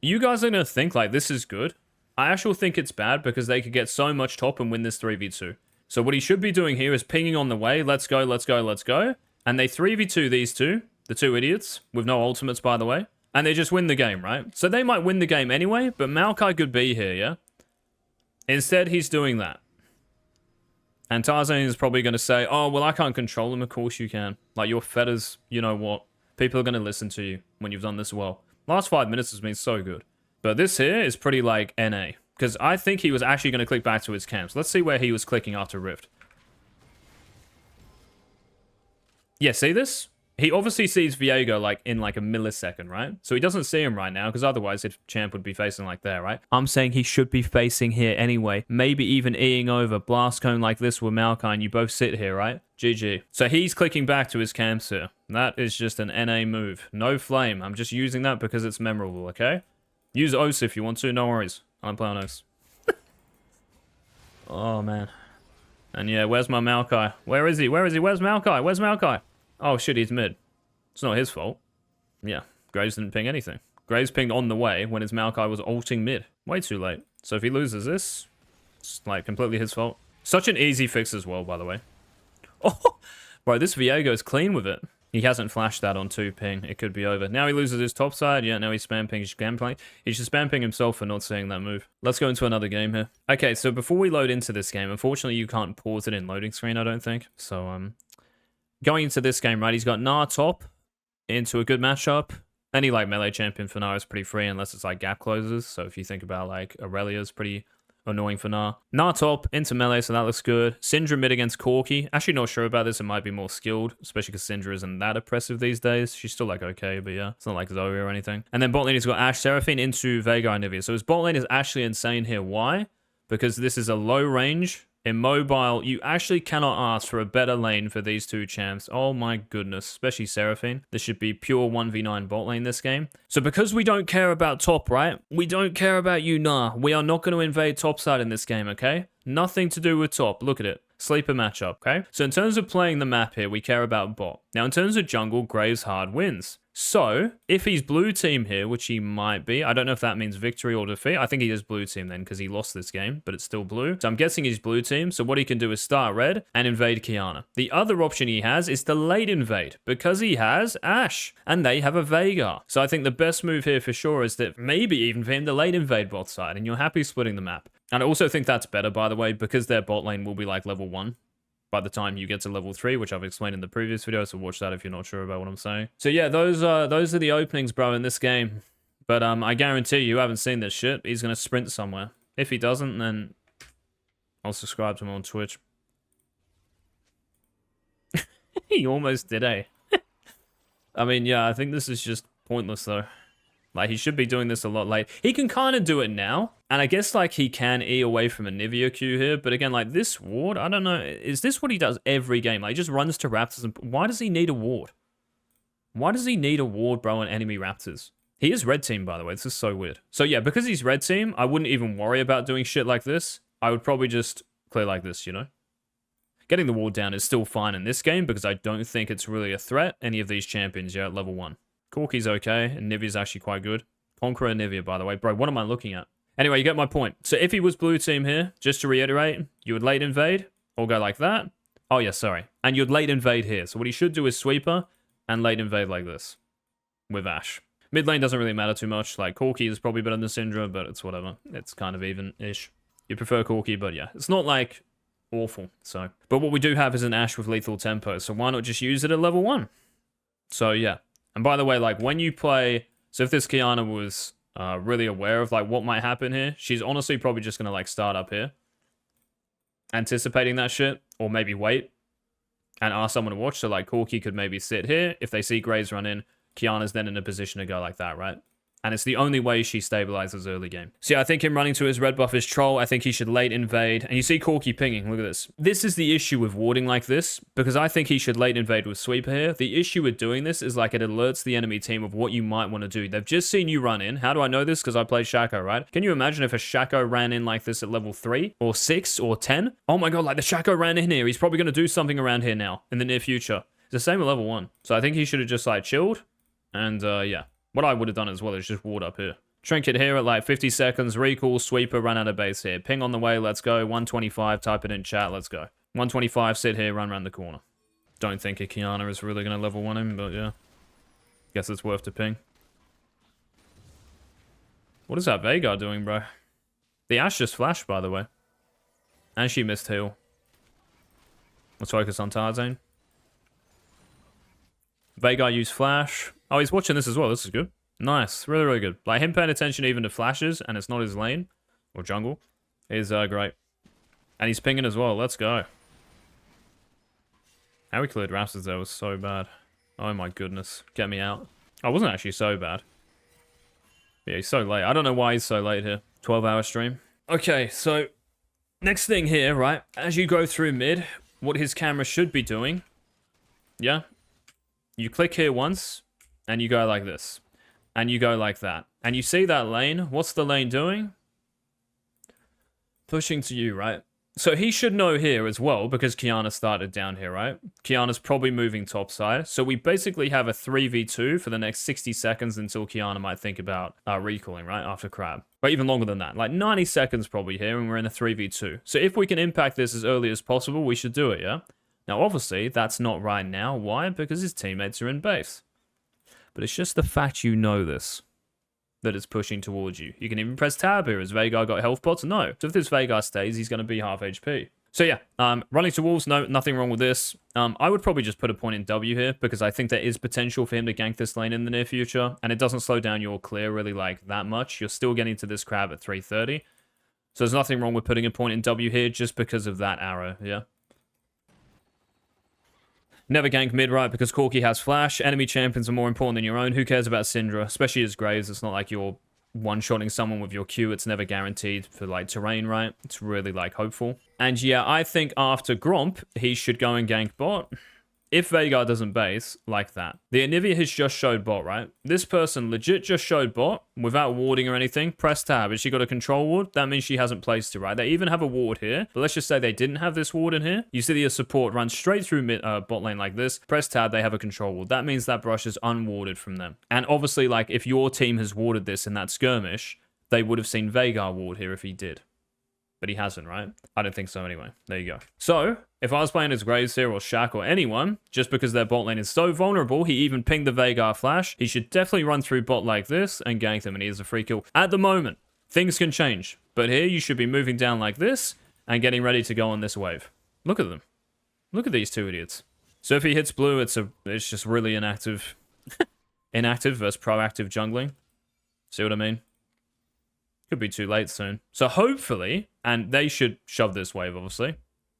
you guys are going to think, like, this is good. I actually think it's bad because they could get so much top and win this 3v2. So what he should be doing here is pinging on the way. Let's go, let's go, let's go. And they 3v2 these two, the two idiots, with no ultimates, by the way. And they just win the game, right? So they might win the game anyway, but Maokai could be here, yeah? Instead, he's doing that. And Tarzan is probably going to say, oh, well, I can't control him. Of course you can. Like, your fetters, you know what? People are going to listen to you when you've done this well. Last 5 minutes has been so good. But this here is pretty, like, NA. Because I think he was actually going to click back to his camps. Let's see where he was clicking after Rift. Yeah, see this? He obviously sees Viego, like, in, like, a millisecond, right? So he doesn't see him right now, because otherwise if Champ would be facing like there, right? I'm saying he should be facing here anyway. Maybe even Eing over. Blast Cone like this with Maokai, and you both sit here, right? GG. So he's clicking back to his camps here. That is just an NA move. No flame. I'm just using that because it's memorable, okay? Use Os if you want to, no worries. I'm playing Os. Oh, man. And yeah, where's my Maokai? Where is he? Where is he? Where's Maokai? Where's Maokai? Oh, shit, he's mid. It's not his fault. Yeah, Graves didn't ping anything. Graves pinged on the way when his Maokai was ulting mid. Way too late. So if he loses this, it's, like, completely his fault. Such an easy fix as well, by the way. Oh, bro, this Viego's clean with it. He hasn't flashed that on 2 ping. It could be over. Now he loses his top side. Yeah, now he's spam ping. He should spam ping himself for not seeing that move. Let's go into another game here. Okay, so before we load into this game, unfortunately you can't pause it in loading screen, I don't think. So, going into this game, right, he's got Gnar top into a good matchup. Any, like, melee champion for Gnar is pretty free unless it's, like, gap closers. So if you think about, like, Aurelia's pretty annoying for Gnar. Gnar top into melee, so that looks good. Syndra mid against Corki. Actually not sure about this. It might be more skilled, especially because Syndra isn't that oppressive these days. She's still, like, okay, but yeah. It's not like Zoe or anything. And then bot lane, he's got Ashe Seraphine into Veigar and Nivea. So his bot lane is actually insane here. Why? Because this is a low range. In mobile, you actually cannot ask for a better lane for these two champs. Oh my goodness, especially Seraphine. This should be pure 1v9 bot lane this game. So because we don't care about top, right? We don't care about you, nah. We are not going to invade top side in this game, okay? Nothing to do with top. Look at it. Sleeper matchup, okay? So in terms of playing the map here, we care about bot. Now in terms of jungle, Graves hard wins. So, if he's blue team here, which he might be, I don't know if that means victory or defeat. I think he is blue team then, because he lost this game, but it's still blue. So I'm guessing he's blue team. So what he can do is start red and invade Qiyana. The other option he has is to late invade, because he has Ashe, and they have a Veigar. So I think the best move here for sure is that maybe even for him to late invade bot side, and you're happy splitting the map. And I also think that's better, by the way, because their bot lane will be like level 1. By the time you get to level 3, which I've explained in the previous video, so watch that if you're not sure about what I'm saying. So yeah, those are the openings, bro, in this game. But I guarantee you haven't seen this shit. He's going to sprint somewhere. If he doesn't, then I'll subscribe to him on Twitch. He almost did, eh? I mean, yeah, I think this is just pointless, though. Like, he should be doing this a lot late. He can kind of do it now. And I guess, like, he can E away from a Nivea Q here. But again, like, this ward, I don't know. Is this what he does every game? Like, he just runs to Raptors. And why does he need a ward? Why does he need a ward, bro, on enemy Raptors? He is red team, by the way. This is so weird. So, yeah, because he's red team, I wouldn't even worry about doing shit like this. I would probably just clear like this, you know? Getting the ward down is still fine in this game because I don't think it's really a threat, any of these champions, yeah, at level 1. Corki's okay, and Nivea's actually quite good. Conqueror Nivea, by the way. Bro, what am I looking at? Anyway, you get my point. So if he was blue team here, just to reiterate, you would late invade, or go like that. Oh, yeah, sorry. And you'd late invade here. So what he should do is sweeper, and late invade like this. With Ashe. Mid lane doesn't really matter too much. Like, Corki is probably better than Syndra, but it's whatever. It's kind of even-ish. You prefer Corki, but yeah. It's not, like, awful, so. But what we do have is an Ashe with lethal tempo, so why not just use it at level 1? So, yeah. And by the way, like, when you play... So if this Qiyana was really aware of, like, what might happen here, she's honestly probably just going to, like, start up here. Anticipating that shit. Or maybe wait. And ask someone to watch. So, like, Corki could maybe sit here. If they see Graves run in, Qiyana's then in a position to go like that, right? And it's the only way she stabilizes early game. So yeah, I think him running to his red buff is troll. I think he should late invade. And you see Corki pinging. Look at this. This is the issue with warding like this. Because I think he should late invade with sweeper here. The issue with doing this is like it alerts the enemy team of what you might want to do. They've just seen you run in. How do I know this? Because I played Shaco, right? Can you imagine if a Shaco ran in like this at level 3 or 6 or 10? Oh my god, like the Shaco ran in here. He's probably going to do something around here now in the near future. It's the same at level 1. So I think he should have just like chilled. And yeah, what I would have done as well is just ward up here. Trinket here at like 50 seconds, recall, sweeper, run out of base here. Ping on the way, let's go. 125, type it in chat, let's go. 125, sit here, run around the corner. Don't think a Qiyana is really going to level 1 him, but yeah. Guess it's worth to ping. What is that Veigar doing, bro? The Ashe just flashed, by the way. And she missed heal. Let's focus on Tarzaned. Veigar used flash. Oh, he's watching this as well. This is good. Nice. Really, really good. Like, him paying attention even to flashes, and it's not his lane, or jungle, is great. And he's pinging as well. Let's go. How we cleared Raptors there was so bad. Oh my goodness. Get me out. Oh, it wasn't actually so bad. Yeah, he's so late. I don't know why he's so late here. 12-hour stream. Okay, so next thing here, right? As you go through mid, what his camera should be doing, yeah? You click here once, and you go like this. And you go like that. And you see that lane. What's the lane doing? Pushing to you, right? So he should know here as well, because Kiana started down here, right? Kiana's probably moving topside. So we basically have a 3v2 for the next 60 seconds until Kiana might think about recalling, right? After Crab. But even longer than that. Like 90 seconds probably here, and we're in a 3v2. So if we can impact this as early as possible, we should do it, yeah? Now, obviously, that's not right now. Why? Because his teammates are in base. But it's just the fact you know this, that it's pushing towards you. You can even press tab here. Has Veigar got health pots? No. So if this Veigar stays, he's going to be half HP. So yeah, running to walls, no, nothing wrong with this. I would probably just put a point in W here, because I think there is potential for him to gank this lane in the near future, and it doesn't slow down your clear really like that much. You're still getting to this crab at 330. So there's nothing wrong with putting a point in W here just because of that arrow, yeah? Never gank mid, right? Because Corki has flash. Enemy champions are more important than your own. Who cares about Syndra? Especially as Graves. It's not like you're one-shotting someone with your Q. It's never guaranteed for, like, terrain, right? It's really, like, hopeful. And, yeah, I think after Gromp, he should go and gank bot. If Veigar doesn't base, like that. The Anivia has just showed bot, right? This person legit just showed bot without warding or anything. Press tab. Has she got a control ward? That means she hasn't placed it, right? They even have a ward here. But let's just say they didn't have this ward in here. You see the support run straight through bot lane like this. Press tab, they have a control ward. That means that brush is unwarded from them. And obviously, like, if your team has warded this in that skirmish, they would have seen Veigar ward here if he did. But he hasn't, right? I don't think so anyway. There you go. So, if I was playing as Graves here or Shaq or anyone, just because their bot lane is so vulnerable, he even pinged the Veigar flash, he should definitely run through bot like this and gank them, and he has a free kill. At the moment, things can change. But here, you should be moving down like this and getting ready to go on this wave. Look at them. Look at these two idiots. So if he hits blue, it's just really inactive. Inactive versus proactive jungling. See what I mean? Could be too late soon. So hopefully, and they should shove this wave, obviously,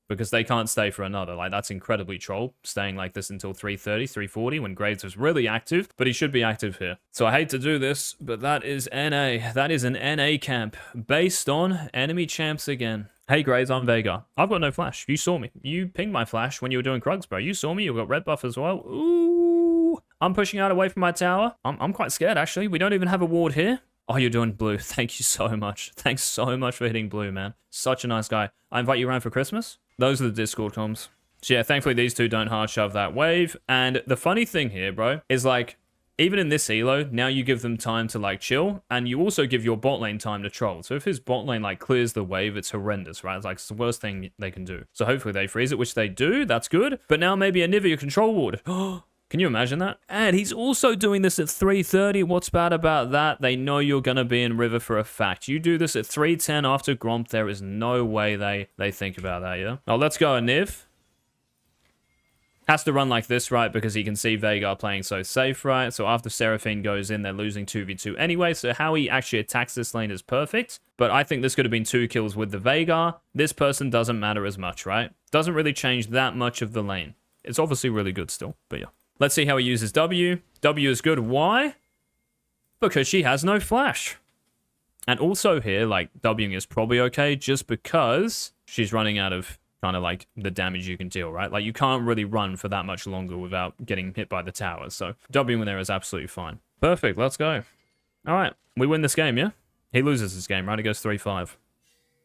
because they can't stay for another. Like, that's incredibly troll, staying like this until 330, 340, when Graves was really active, but he should be active here. So I hate to do this, but that is NA. That is an NA camp, based on enemy champs again. Hey Graves, I'm Veigar. I've got no flash. You saw me. You pinged my flash when you were doing Krugs, bro. You saw me. You got red buff as well. Ooh. I'm pushing out away from my tower. I'm quite scared, actually. We don't even have a ward here. Oh, you're doing blue. Thank you so much. Thanks so much for hitting blue, man. Such a nice guy. I invite you around for Christmas. Those are the Discord comms. So yeah, thankfully these two don't hard shove that wave. And the funny thing here, bro, is like, even in this elo, now you give them time to like chill, and you also give your bot lane time to troll. So if his bot lane like clears the wave, it's horrendous, right? It's like it's the worst thing they can do. So hopefully they freeze it, which they do. That's good. But now maybe a Nivea control ward. Can you imagine that? And he's also doing this at 330. What's bad about that? They know you're going to be in river for a fact. You do this at 310 after Gromp, there is no way they think about that, yeah? Oh, let's go, Niv. Has to run like this, right? Because he can see Veigar playing so safe, right? So after Seraphine goes in, they're losing 2v2 anyway. So how he actually attacks this lane is perfect. But I think this could have been 2 kills with the Veigar. This person doesn't matter as much, right? Doesn't really change that much of the lane. It's obviously really good still, but yeah. Let's see how he uses W. W is good. Why? Because she has no flash. And also here, like, Wing is probably okay just because she's running out of kind of like the damage you can deal, right? Like, you can't really run for that much longer without getting hit by the towers. So W in there is absolutely fine. Perfect. Let's go. All right. We win this game, yeah? He loses this game, right? He goes 3-5.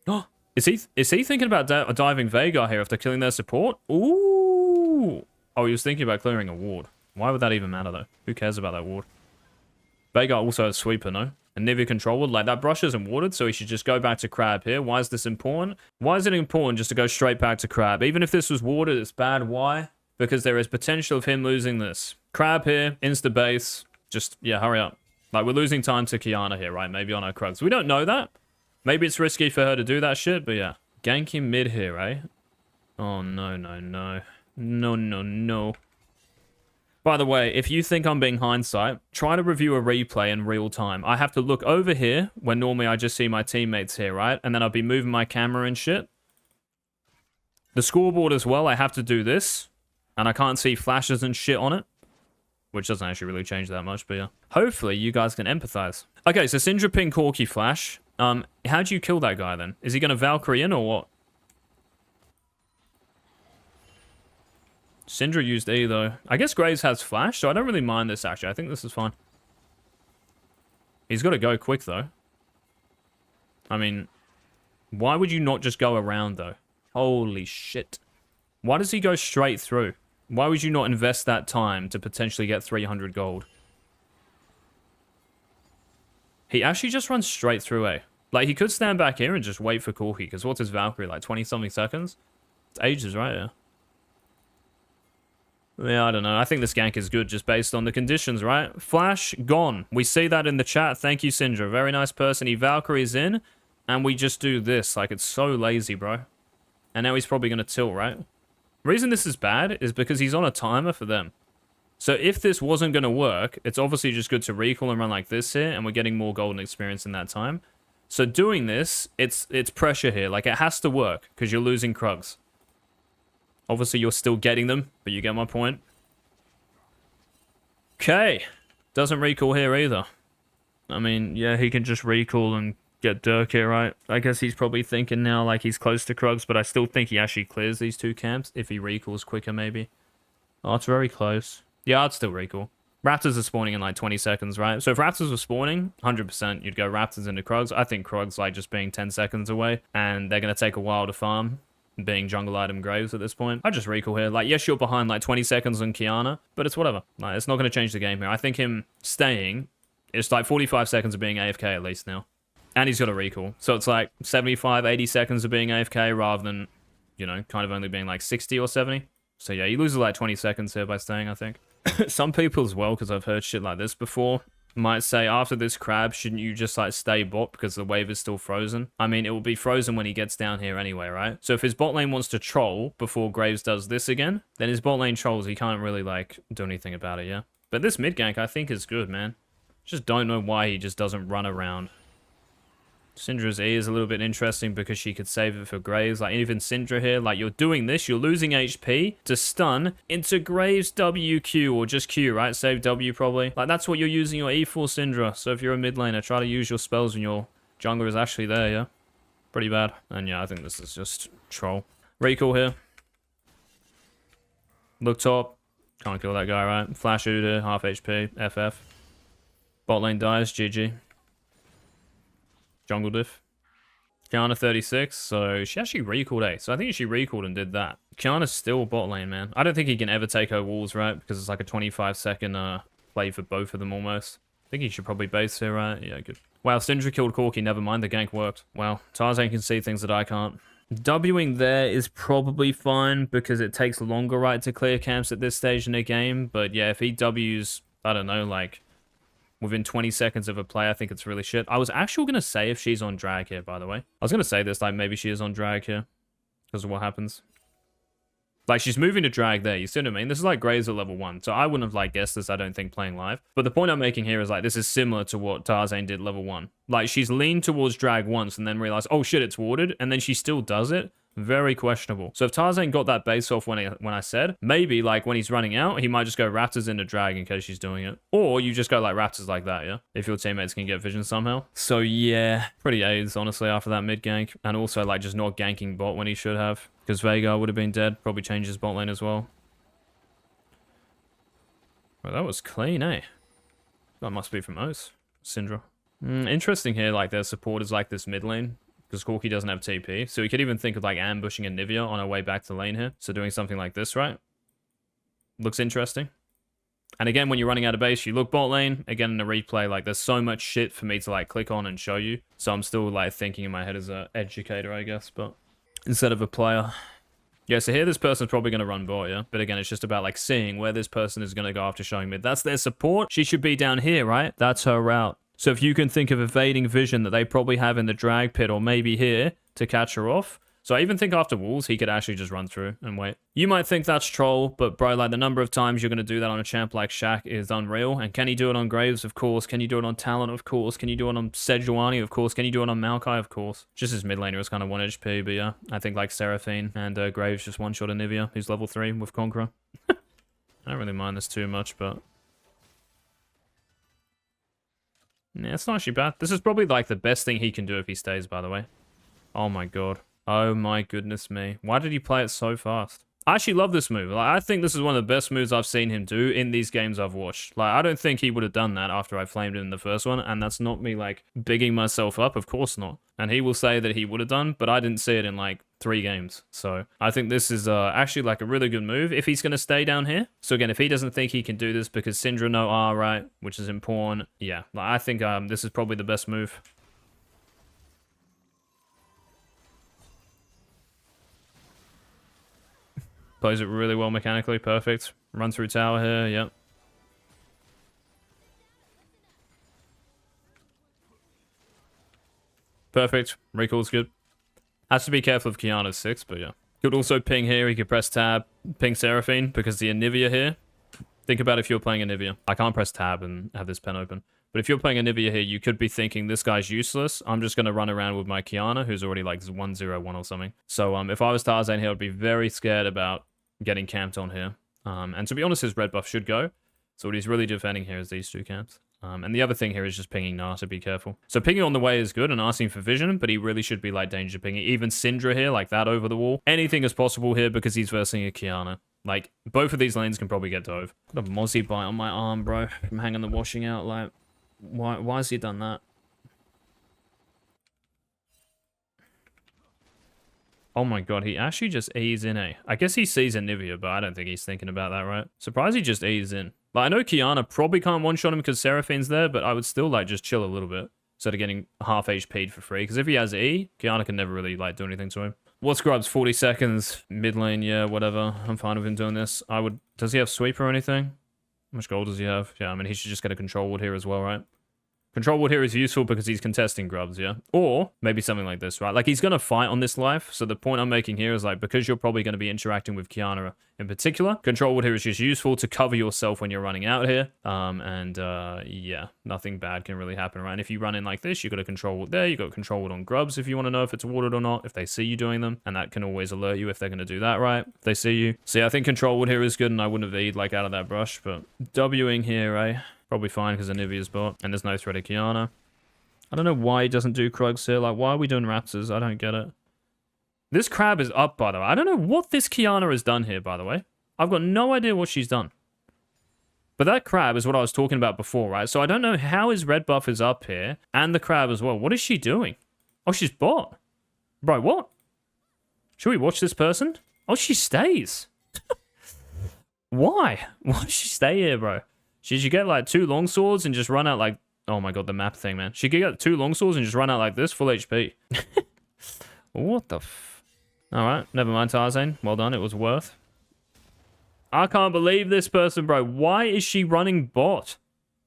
Oh, is he thinking about diving Veigar here after killing their support? Ooh. Oh, he was thinking about clearing a ward. Why would that even matter, though? Who cares about that ward? Veigar also has sweeper, no? And Nivea control ward. Like, that brush isn't warded, so he should just go back to Crab here. Why is this important? Why is it important just to go straight back to Crab? Even if this was warded, it's bad. Why? Because there is potential of him losing this. Crab here, insta base. Just, yeah, hurry up. Like, we're losing time to Kiana here, right? Maybe on our Krugs. We don't know that. Maybe it's risky for her to do that shit, but yeah. Ganking mid here, right? Oh, no, no, no. No, no, no. By the way, if you think I'm being hindsight, try to review a replay in real time. I have to look over here, when normally I just see my teammates here, right? And then I'll be moving my camera and shit. The scoreboard as well, I have to do this. And I can't see flashes and shit on it. Which doesn't actually really change that much, but yeah. Hopefully, you guys can empathize. Okay, so Syndra ping Corki flash. How'd you kill that guy then? Is he gonna Valkyrie in or what? Syndra used E though. I guess Graves has flash, so I don't really mind this actually. I think this is fine. He's got to go quick though. I mean, why would you not just go around though? Holy shit. Why does he go straight through? Why would you not invest that time to potentially get 300 gold? He actually just runs straight through A. Like, he could stand back here and just wait for Corki, because what's his Valkyrie, like 20-something seconds? It's ages, right? Yeah. Yeah, I don't know. I think this gank is good just based on the conditions, right? Flash, gone. We see that in the chat. Thank you, Syndra. Very nice person. He Valkyrie's in, and we just do this. Like, it's so lazy, bro. And now he's probably going to tilt, right? The reason this is bad is because he's on a timer for them. So if this wasn't going to work, it's obviously just good to recall and run like this here, and we're getting more golden experience in that time. So doing this, it's pressure here. Like, it has to work, because you're losing Krugs. Obviously, you're still getting them, but you get my point. Okay. Doesn't recall here either. I mean, yeah, he can just recall and get Dirk here, right? I guess he's probably thinking now like he's close to Krugs, but I still think he actually clears these two camps if he recalls quicker, maybe. Oh, it's very close. Yeah, I'd still recall. Raptors are spawning in like 20 seconds, right? So if Raptors were spawning, 100% you'd go Raptors into Krugs. I think Krugs like just being 10 seconds away, and they're going to take a while to farm, being jungle item Graves at this point. I just recall here. Like, yes, you're behind like 20 seconds on Kiana, but it's whatever. Like, it's not going to change the game here. I think him staying, it's like 45 seconds of being AFK at least now. And he's got a recall. So it's like 75, 80 seconds of being AFK rather than, you know, kind of only being like 60 or 70. So yeah, he loses like 20 seconds here by staying, I think. Some people as well, because I've heard shit like this before, might say after this crab, shouldn't you just like stay bot because the wave is still frozen? I mean, it will be frozen when he gets down here anyway, right? So if his bot lane wants to troll before Graves does this again, then his bot lane trolls, he can't really like do anything about it, yeah? But this mid gank I think is good, man. Just don't know why he just doesn't run around. Syndra's E is a little bit interesting because she could save it for Graves. Like, even Syndra here, like, you're doing this, you're losing HP to stun into Graves WQ, or just Q, right? Save W, probably. Like, that's what you're using your E for, Syndra. So if you're a mid laner, try to use your spells when your jungler is actually there, yeah? Pretty bad. And yeah, I think this is just troll. Recall here. Look top. Can't kill that guy, right? Flash Ud here, half HP, FF. Bot lane dies, GG. Jungle diff. Kiana 36, so she actually recalled A. So I think she recalled and did that. Kiana's still bot lane, man. I don't think he can ever take her walls, right? Because it's like a 25-second play for both of them almost. I think he should probably base here, right? Yeah, good. Wow, Syndra killed Corki. Never mind, the gank worked. Wow, Tarzan can see things that I can't. Wing there is probably fine because it takes longer, right, to clear camps at this stage in the game. But yeah, if he Ws, I don't know, like within 20 seconds of a play, I think it's really shit. I was actually going to say if she's on drag here, by the way. I was going to say this, like, maybe she is on drag here because of what happens. Like, she's moving to drag there, you see what I mean? This is like Graves at level 1, so I wouldn't have, like, guessed this, I don't think, playing live. But the point I'm making here is, like, this is similar to what Tarzaned did level 1. Like, she's leaned towards drag once and then realized, oh shit, it's warded, and then she still does it. Very questionable. So if Tarzan got that base off when I said, maybe, like, when he's running out, he might just go Raptors into drag in case she's doing it. Or you just go, like, Raptors like that, yeah? If your teammates can get vision somehow. So, yeah. Pretty AIDS, honestly, after that mid gank. And also, like, just not ganking bot when he should have. Because Veigar would have been dead. Probably changed his bot lane as well. Well, that was clean, eh? That must be from O's. Syndra. Interesting here, like, their support is like this mid lane. Because Corki doesn't have TP. So we could even think of like ambushing a Nivea on our way back to lane here. So doing something like this, right? Looks interesting. And again, when you're running out of base, you look bot lane. Again, in the replay, like there's so much shit for me to like click on and show you. So I'm still like thinking in my head as an educator, I guess. But instead of a player. Yeah, so here this person's probably going to run bot, yeah? But again, it's just about like seeing where this person is going to go after showing mid. That's their support. She should be down here, right? That's her route. So if you can think of evading vision that they probably have in the drag pit or maybe here to catch her off. So I even think after walls, he could actually just run through and wait. You might think that's troll, but bro, like the number of times you're going to do that on a champ like Shaq is unreal. And can he do it on Graves? Of course. Can you do it on Talent? Of course. Can you do it on Sejuani? Of course. Can you do it on Maokai? Of course. Just his mid laner is kind of 1 HP, but yeah. I think like Seraphine and Graves just one-shot Anivia, who's level 3 with Conqueror. I don't really mind this too much, but... yeah, it's not actually bad. This is probably like the best thing he can do if he stays, by the way. Oh my god. Oh my goodness me. Why did he play it so fast? I actually love this move. Like, I think this is one of the best moves I've seen him do in these games I've watched. Like, I don't think he would have done that after I flamed him in the first one, and that's not me, like, bigging myself up. Of course not. And he will say that he would have done, but I didn't see it in, like, 3 games. So, I think this is actually, like, a really good move if he's going to stay down here. So, again, if he doesn't think he can do this because Syndra no R, right, which is important, yeah. Like, I think this is probably the best move. Plays it really well mechanically. Perfect. Run through tower here. Yep. Perfect. Recall's good. Has to be careful of Kiana's 6, but yeah. Could also ping here. He could press tab. Ping Seraphine because the Anivia here. Think about if you're playing Anivia. I can't press tab and have this pen open. But if you're playing Anivia here, you could be thinking, this guy's useless. I'm just going to run around with my Kiana, who's already like 1-0-1 or something. So if I was Tarzaned here, I'd be very scared about getting camped on here. And to be honest, his red buff should go. So what he's really defending here is these 2 camps. And the other thing here is just pinging Nah to be careful. So pinging on the way is good and asking for vision, but he really should be like danger pinging. Even Syndra here, like that over the wall. Anything is possible here because he's versing a Kiana. Like, both of these lanes can probably get dove. Got a Mozzie bite on my arm, bro. I'm hanging the washing out. Like, why has he done that? Oh my god, he actually just E's in A. I guess he sees Anivia, but I don't think he's thinking about that, right? Surprised he just E's in. Like, I know Kiana probably can't one-shot him because Seraphine's there, but I would still, like, just chill a little bit instead of getting half HP'd for free. Because if he has E, Kiana can never really, like, do anything to him. What's Grubs? 40 seconds. Mid lane, yeah, whatever. I'm fine with him doing this. Does he have sweep or anything? How much gold does he have? Yeah, I mean, he should just get a control wood here as well, right? Control wood here is useful because he's contesting grubs, yeah? Or maybe something like this, right? Like, he's going to fight on this life. So the point I'm making here is, like, because you're probably going to be interacting with Kiana in particular, control wood here is just useful to cover yourself when you're running out here. Yeah, nothing bad can really happen, right? And if you run in like this, you got a control wood there. You got control wood on grubs if you want to know if it's watered or not, if they see you doing them. And that can always alert you if they're going to do that, right? If they see you. So yeah, I think control wood here is good, and I wouldn't have E'd, like, out of that brush. But Wing here, eh? Probably fine because Anivia's bot, and there's no threat of Kiana. I don't know why he doesn't do Krugs here. Like, why are we doing Raptors? I don't get it. This crab is up, by the way. I don't know what this Kiana has done here, by the way. I've got no idea what she's done. But that crab is what I was talking about before, right? So I don't know how his red buff is up here, and the crab as well. What is she doing? Oh, she's bot. Bro, what? Should we watch this person? Oh, she stays. Why? Why does she stay here, bro? She should get, like, 2 longswords and just run out, like... Oh, my God, the map thing, man. She could get 2 longswords and just run out like this, full HP. What the f... Alright, never mind, Tarzan. Well done, it was worth. I can't believe this person, bro. Why is she running bot?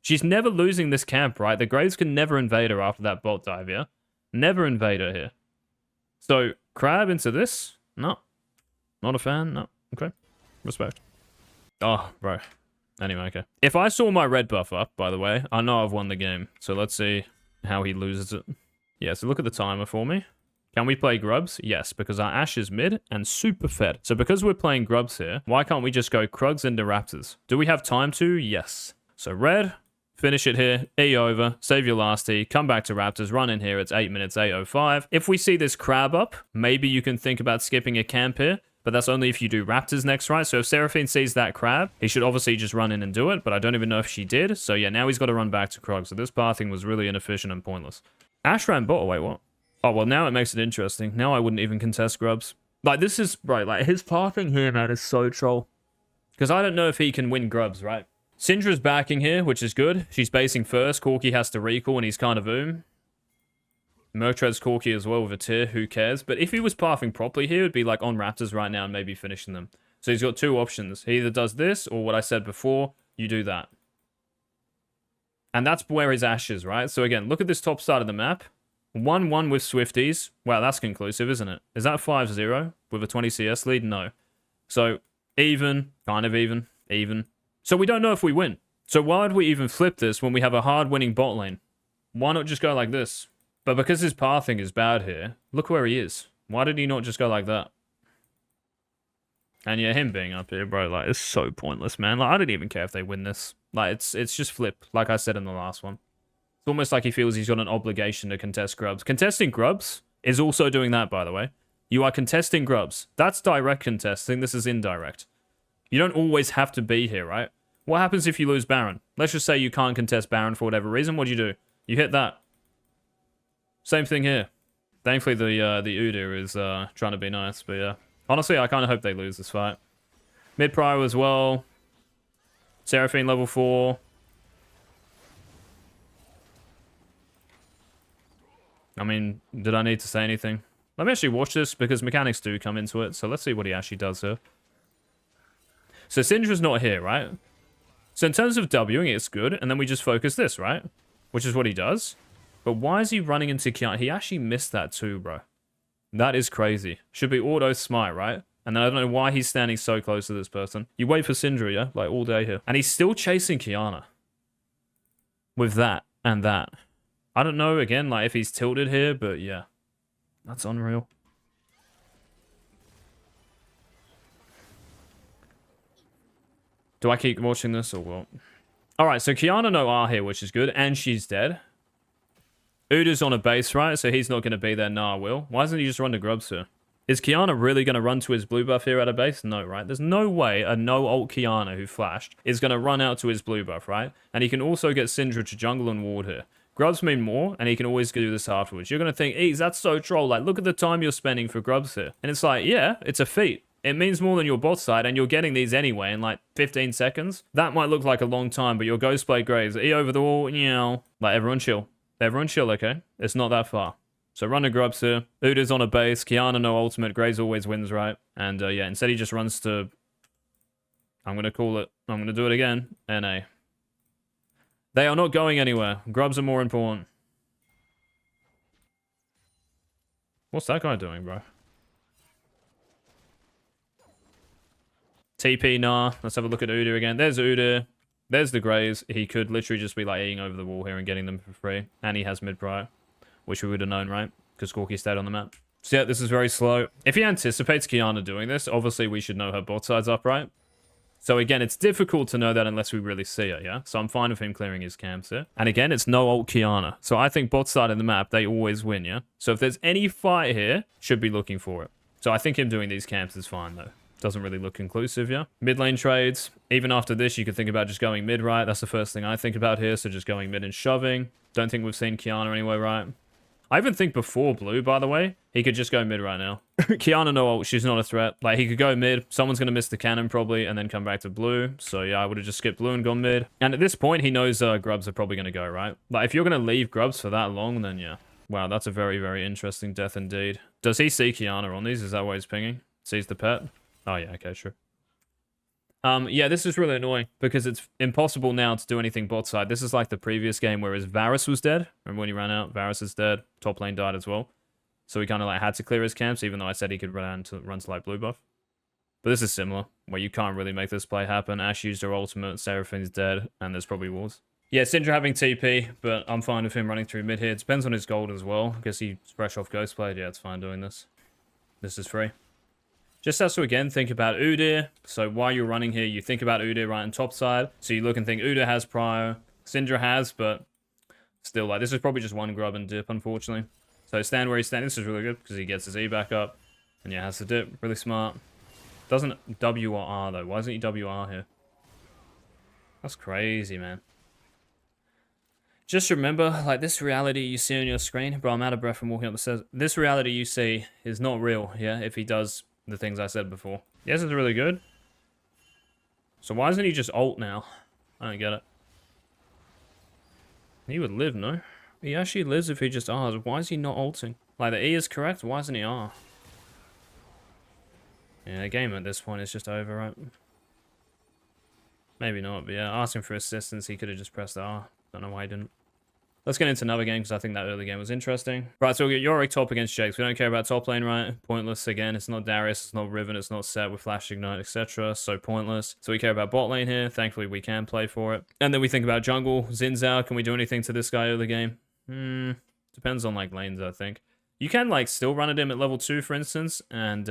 She's never losing this camp, right? The Graves can never invade her after that bot dive, yeah? Never invade her here. So, crab into this? No. Not a fan? No. Okay. Respect. Oh, bro. Anyway, okay. If I saw my red buff up, by the way, I know I've won the game. So let's see how he loses it. Yeah, so look at the timer for me. Can we play grubs? Yes, because our Ashe is mid and super fed. So because we're playing grubs here, why can't we just go Krugs into Raptors? Do we have time to? Yes. So red, finish it here, E over, save your last E, come back to Raptors, run in here, it's 8 minutes, 8:05. If we see this crab up, maybe you can think about skipping a camp here. But that's only if you do Raptors next, right? So if Seraphine sees that crab, he should obviously just run in and do it. But I don't even know if she did. So yeah, now he's got to run back to Krog. So this pathing was really inefficient and pointless. Ashe ran bot. Wait, what? Oh, well, now it makes it interesting. Now I wouldn't even contest grubs. Like, this is... Right, like, his pathing here, man, is so troll. Because I don't know if he can win grubs, right? Syndra's backing here, which is good. She's basing first. Corki has to recall, and he's kind of boom. Murtred's Corky as well with a tier, who cares? But if he was pathing properly here, it'd be like on Raptors right now and maybe finishing them. So he's got two options. He either does this or what I said before, you do that. And that's where his Ash is, right? So again, look at this top side of the map. 1-1 with Swifties. Wow, that's conclusive, isn't it? Is that 5-0 with a 20 CS lead? No. So even, kind of even. So we don't know if we win. So why would we even flip this when we have a hard winning bot lane? Why not just go like this? But because his pathing is bad here, look where he is. Why did he not just go like that? And yeah, him being up here, bro, like, it's so pointless, man. Like, I don't even care if they win this. Like, it's just flip, like I said in the last one. It's almost like he feels he's got an obligation to contest grubs. Contesting grubs is also doing that, by the way. You are contesting grubs. That's direct contesting. This is indirect. You don't always have to be here, right? What happens if you lose Baron? Let's just say you can't contest Baron for whatever reason. What do? You hit that. Same thing here. Thankfully, the Udyr is trying to be nice, but yeah. Honestly, I kind of hope they lose this fight. Mid Prio as well. Seraphine level 4. I mean, did I need to say anything? Let me actually watch this because mechanics do come into it. So let's see what he actually does here. So Syndra's not here, right? So in terms of Wing, it's good. And then we just focus this, right? Which is what he does. But why is he running into Kiana? He actually missed that too, bro. That is crazy. Should be auto smite, right? And then I don't know why he's standing so close to this person. You wait for Syndra, yeah? Like all day here. And he's still chasing Kiana. With that and that. I don't know, again, like if he's tilted here, but yeah. That's unreal. Do I keep watching this or what? Alright, so Kiana no R here, which is good. And she's dead. Udyr's on a base, right? So he's not going to be there. Nah, will. Why doesn't he just run to grubs here? Is Kiana really going to run to his blue buff here at a base? No, right? There's no way a no-ult Kiana who flashed is going to run out to his blue buff, right? And he can also get Syndra to jungle and ward here. Grubs mean more, and he can always do this afterwards. You're going to think, Ease, that's so troll. Like, look at the time you're spending for grubs here. And it's like, yeah, it's a feat. It means more than your bot side, and you're getting these anyway in like 15 seconds. That might look like a long time, but your Ghostblade Graves, E over the wall, you know. Like, everyone chill. Everyone chill, okay? It's not that far. So run to grubs here. Udyr's on a base. Kiana no ultimate. Graves always wins, right? And yeah, instead he just runs to... I'm going to call it. I'm going to do it again. NA. They are not going anywhere. Grubs are more important. What's that guy doing, bro? TP, nah. Let's have a look at Udyr again. There's Udyr. There's the Graves. He could literally just be like eating over the wall here and getting them for free. And he has mid prior, which we would have known, right? Because Corky stayed on the map. So yeah, this is very slow. If he anticipates Kiana doing this, obviously we should know her bot side's up, right? So again, it's difficult to know that unless we really see her, yeah? So I'm fine with him clearing his camps here. And again, it's no ult Kiana. So I think bot side in the map, they always win, yeah? So if there's any fight here, should be looking for it. So I think him doing these camps is fine, though. Doesn't really look conclusive, yeah? Mid lane trades. Even after this, you could think about just going mid, right? That's the first thing I think about here. So just going mid and shoving. Don't think we've seen Kiana anyway, right? I even think before blue, by the way, he could just go mid right now. Kiana no ult, she's not a threat. Like, he could go mid. Someone's going to miss the cannon probably and then come back to blue. So yeah, I would have just skipped blue and gone mid. And at this point, he knows grubs are probably going to go, right? Like, if you're going to leave grubs for that long, then yeah. Wow, that's a very, very interesting death indeed. Does he see Kiana on these? Is that why he's pinging? Sees the pet? Oh yeah, okay, sure. Yeah, this is really annoying because it's impossible now to do anything bot side. This is like the previous game where his Varus was dead. Remember when he ran out? Varus is dead. Top lane died as well. So he kind of like had to clear his camps, even though I said he could run to like blue buff. But this is similar, where you can't really make this play happen. Ash used her ultimate, Seraphine's dead, and there's probably walls. Yeah, Syndra having TP, but I'm fine with him running through mid here. It depends on his gold as well. I guess he's fresh off Ghostblade. Yeah, it's fine doing this. This is free. Just has to, again, think about Udyr. So while you're running here, you think about Udyr right on top side. So you look and think Udyr has prio. Syndra has, but still, like, this is probably just one grub and dip, unfortunately. So stand where he's standing. This is really good because he gets his E back up. And yeah, has to dip. Really smart. Doesn't W or R, though. Why isn't he WR here? That's crazy, man. Just remember, like, this reality you see on your screen. Bro, I'm out of breath from walking up the stairs. This reality you see is not real, yeah, if he does the things I said before. Yes, it's really good. So why isn't he just ult now? I don't get it. He would live, no? He actually lives if he just R's. Why is he not ulting? Like, the E is correct, why isn't he R? Yeah, the game at this point is just over, right? Maybe not, but yeah, asking for assistance, he could have just pressed R. Don't know why he didn't. Let's get into another game, because I think that early game was interesting. Right, so we'll get Yorick top against Jake's. We don't care about top lane, right? Pointless, again. It's not Darius, it's not Riven, it's not Set with Flash Ignite, etc. So pointless. So we care about bot lane here. Thankfully, we can play for it. And then we think about jungle. Xin Zhao, can we do anything to this guy early game? Depends on, like, lanes, I think. You can, like, still run at him at level 2, for instance, and,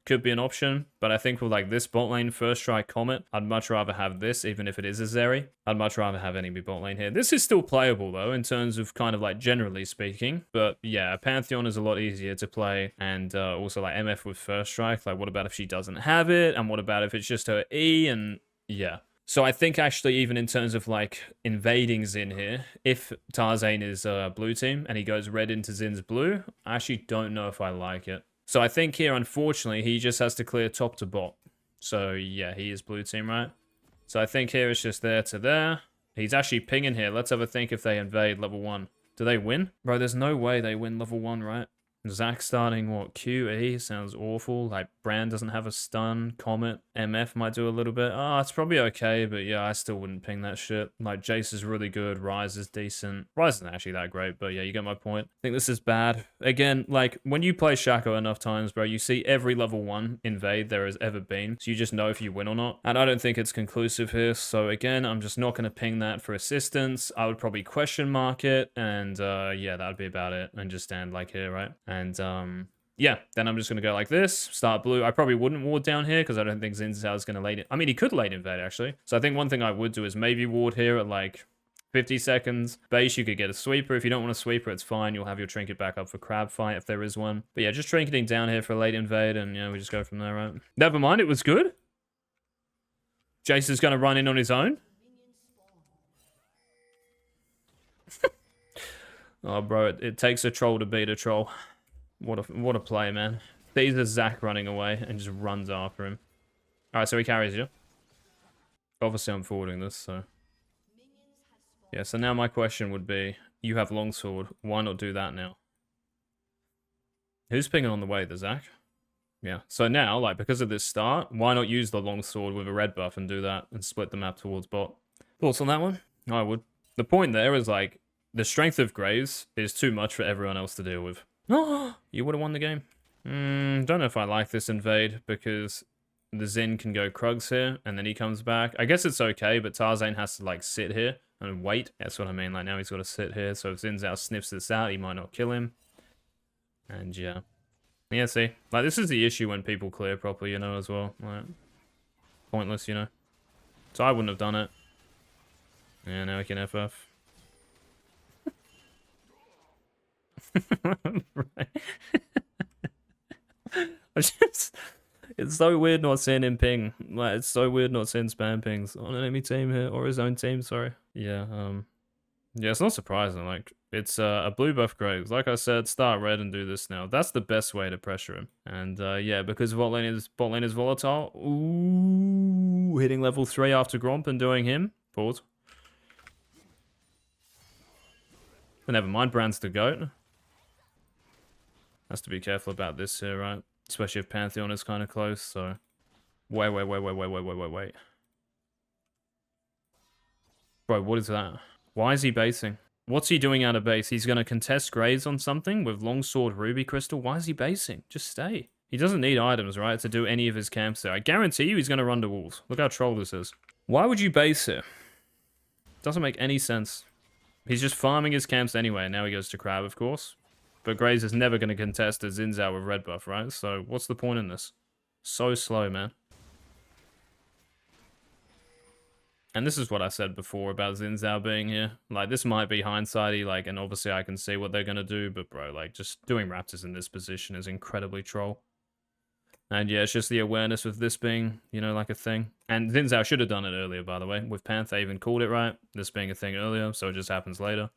could be an option, but I think with like this bot lane first strike Comet, I'd much rather have this, even if it is a Zeri. I'd much rather have enemy bot lane here. This is still playable though, in terms of kind of like generally speaking, but yeah, Pantheon is a lot easier to play, and also like MF with first strike, like what about if she doesn't have it, and what about if it's just her E, and yeah. So I think actually even in terms of like invading Xin here, if Tarzaned is blue team and he goes red into Xin's blue, I actually don't know if I like it. So I think here, unfortunately, he just has to clear top to bot. So yeah, he is blue team, right? So I think here it's just there to there. He's actually pinging here. Let's have a think if they invade level 1. Do they win? Bro, there's no way they win level 1, right? Zach starting, what, QE? Sounds awful. Like, Brand doesn't have a stun. Comet. MF might do a little bit. Ah, it's probably okay, but yeah, I still wouldn't ping that shit. Like, Jace is really good. Ryze is decent. Ryze isn't actually that great, but yeah, you get my point. I think this is bad. Again, like, when you play Shaco enough times, bro, you see every level 1 invade there has ever been, so you just know if you win or not. And I don't think it's conclusive here, so again, I'm just not going to ping that for assistance. I would probably question mark it, and yeah, that would be about it, and just stand like here, right? And yeah, then I'm just going to go like this, start blue. I probably wouldn't ward down here because I don't think Xin Zhao is going to late it. I mean, he could late invade actually. So I think one thing I would do is maybe ward here at like 50 seconds. Base, you could get a sweeper. If you don't want a sweeper, it's fine. You'll have your trinket back up for crab fight if there is one. But yeah, just trinketing down here for a late invade, and yeah, we just go from there, right? Never mind, it was good. Jace is going to run in on his own. Oh, bro, it takes a troll to beat a troll. What a play, man. Sees a Zac running away and just runs after him. Alright, so he carries you. Obviously, I'm forwarding this, so... Yeah, so now my question would be, you have longsword, why not do that now? Who's pinging on the way, the Zac? Yeah, so now, like, because of this start, why not use the longsword with a red buff and do that and split the map towards bot? Thoughts on that one? I would. The point there is, like, the strength of Graves is too much for everyone else to deal with. Oh, you would have won the game. Don't know if I like this invade, because the Xin can go Krugs here, and then he comes back. I guess it's okay, but Tarzan has to, like, sit here and wait. That's what I mean. Like, now he's got to sit here, so if Xin Zhao sniffs this out, he might not kill him. And, yeah. Yeah, see? Like, this is the issue when people clear properly, you know, as well. Like, pointless, you know? So I wouldn't have done it. Yeah, now we can FF. Right. It's so weird not seeing him ping. Like, it's so weird not seeing spam pings on an enemy team here, or his own team, sorry. Yeah, yeah, it's not surprising. Like, it's a blue buff Graves. Like I said, start red and do this now. That's the best way to pressure him. And yeah, because bot lane is volatile. Ooh, hitting level 3 after Gromp and doing him. Pause. But never mind, Brand's the GOAT. Has to be careful about this here, right? Especially if Pantheon is kind of close, so... Wait. Bro, what is that? Why is he basing? What's he doing out of base? He's going to contest Graves on something with Longsword Ruby Crystal? Why is he basing? Just stay. He doesn't need items, right, to do any of his camps there. I guarantee you he's going to run to walls. Look how troll this is. Why would you base here? Doesn't make any sense. He's just farming his camps anyway. Now he goes to Crab, of course. But Graves is never going to contest a Xin Zhao with red buff, right? So what's the point in this? So slow, man. And this is what I said before about Xin Zhao being here. Like, this might be hindsighty, like, and obviously I can see what they're going to do. But, bro, like, just doing Raptors in this position is incredibly troll. And yeah, it's just the awareness of this being, you know, like a thing. And Xin Zhao should have done it earlier, by the way. With Panth, they even called it right. This being a thing earlier, so it just happens later.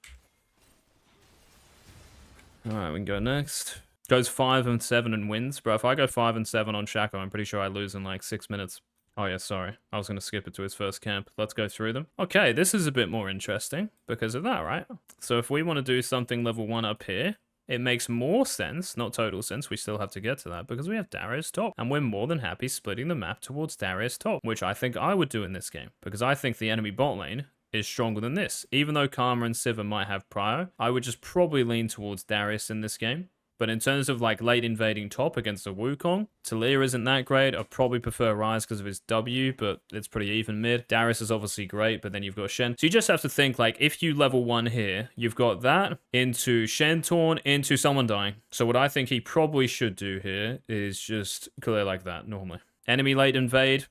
Alright, we can go next. Goes 5 and 7 and wins. Bro, if I go 5 and 7 on Shaco, I'm pretty sure I lose in like 6 minutes. Oh yeah, sorry. I was going to skip it to his first camp. Let's go through them. Okay, this is a bit more interesting because of that, right? So if we want to do something level 1 up here, it makes more sense, not total sense, we still have to get to that, because we have Darius top, and we're more than happy splitting the map towards Darius top, which I think I would do in this game, because I think the enemy bot lane is stronger than this. Even though Karma and Sivir might have prio, I would just probably lean towards Darius in this game. But in terms of like late invading top against a Wukong, Talia isn't that great. I'd probably prefer Ryze because of his W, but it's pretty even mid. Darius is obviously great, but then you've got Shen. So you just have to think like if you level 1 here, you've got that into Shen Torn, into someone dying. So what I think he probably should do here is just clear like that normally. Enemy late invade.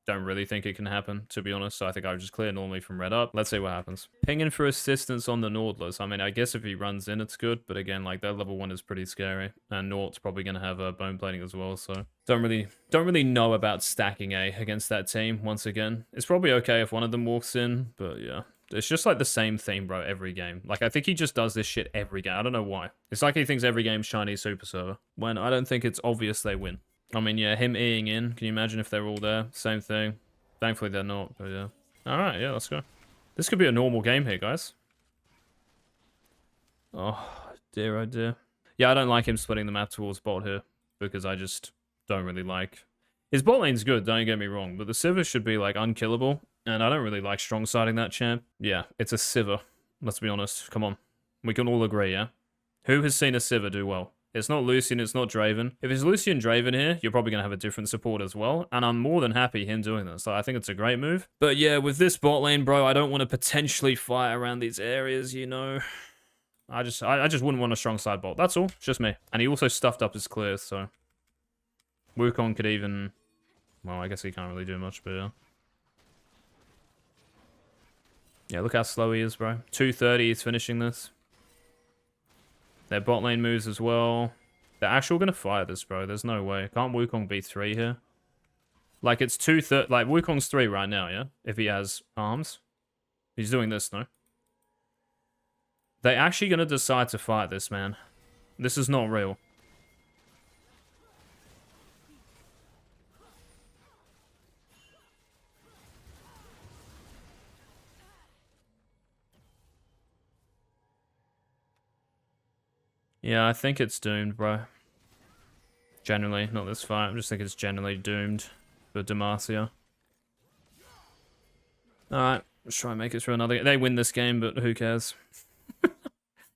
Don't really think it can happen, to be honest. So I think I would just clear normally from red up. Let's see what happens. Pinging for assistance on the Nautilus. I mean, I guess if he runs in, it's good. But again, like, that level 1 is pretty scary. And Naught's probably going to have a bone plating as well. So don't really know about stacking A against that team once again. It's probably okay if one of them walks in. But yeah, it's just like the same theme, bro, every game. Like, I think he just does this shit every game. I don't know why. It's like he thinks every game's Chinese Super Server, when I don't think it's obvious they win. I mean, yeah, him Eing in. Can you imagine if they're all there? Same thing. Thankfully, they're not, but yeah. Alright, yeah, let's go. This could be a normal game here, guys. Oh, dear, oh dear. Yeah, I don't like him splitting the map towards bot here, because I just don't really like... His bot lane's good, don't get me wrong, but the Sivir should be, like, unkillable, and I don't really like strong-siding that champ. Yeah, it's a Sivir. Let's be honest. Come on. We can all agree, yeah? Who has seen a Sivir do well? It's not Lucian, it's not Draven. If it's Lucian Draven here, you're probably going to have a different support as well. And I'm more than happy him doing this. So I think it's a great move. But yeah, with this bot lane, bro, I don't want to potentially fight around these areas, you know. I just wouldn't want a strong side bot. That's all. It's just me. And he also stuffed up his clears, so... Wukong could even... Well, I guess he can't really do much, but yeah. Yeah, look how slow he is, bro. 2:30, he's finishing this. Their bot lane moves as well. They're actually going to fight this, bro. There's no way. Can't Wukong be 3 here? Like, it's 2:30. Like, Wukong's 3 right now, yeah? If he has arms. He's doing this, no? They're actually going to decide to fight this, man. This is not real. Yeah, I think it's doomed, bro. Generally, not this fight. I just think it's generally doomed for Demacia. Alright, let's try and make it through another. They win this game, but who cares?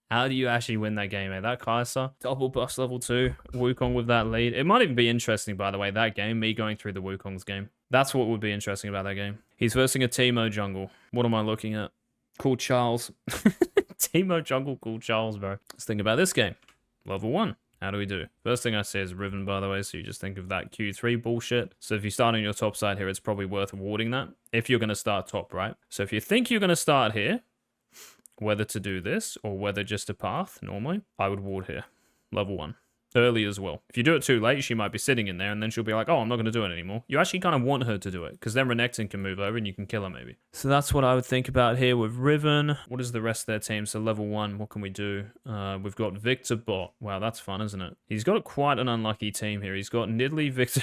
How do you actually win that game, eh? That Kai'Sa, double buff level 2, Wukong with that lead. It might even be interesting, by the way, that game, me going through the Wukong's game. That's what would be interesting about that game. He's versing a Teemo jungle. What am I looking at? Cool Charles. Teemo jungle, cool Charles, bro. Let's think about this game. Level 1. How do we do? First thing I say is Riven, by the way, so you just think of that Q3 bullshit. So if you start on your top side here, it's probably worth warding that. If you're going to start top, right? So if you think you're going to start here, whether to do this or whether just a path, normally, I would ward here. Level 1. Early as well. If you do it too late, she might be sitting in there and then she'll be like, oh, I'm not going to do it anymore. You actually kind of want her to do it because then Renekton can move over and you can kill her maybe. So that's what I would think about here with Riven. What is the rest of their team? So level 1, what can we do? We've got Victor bot. Wow, that's fun, isn't it? He's got quite an unlucky team here. He's got Nidalee Victor...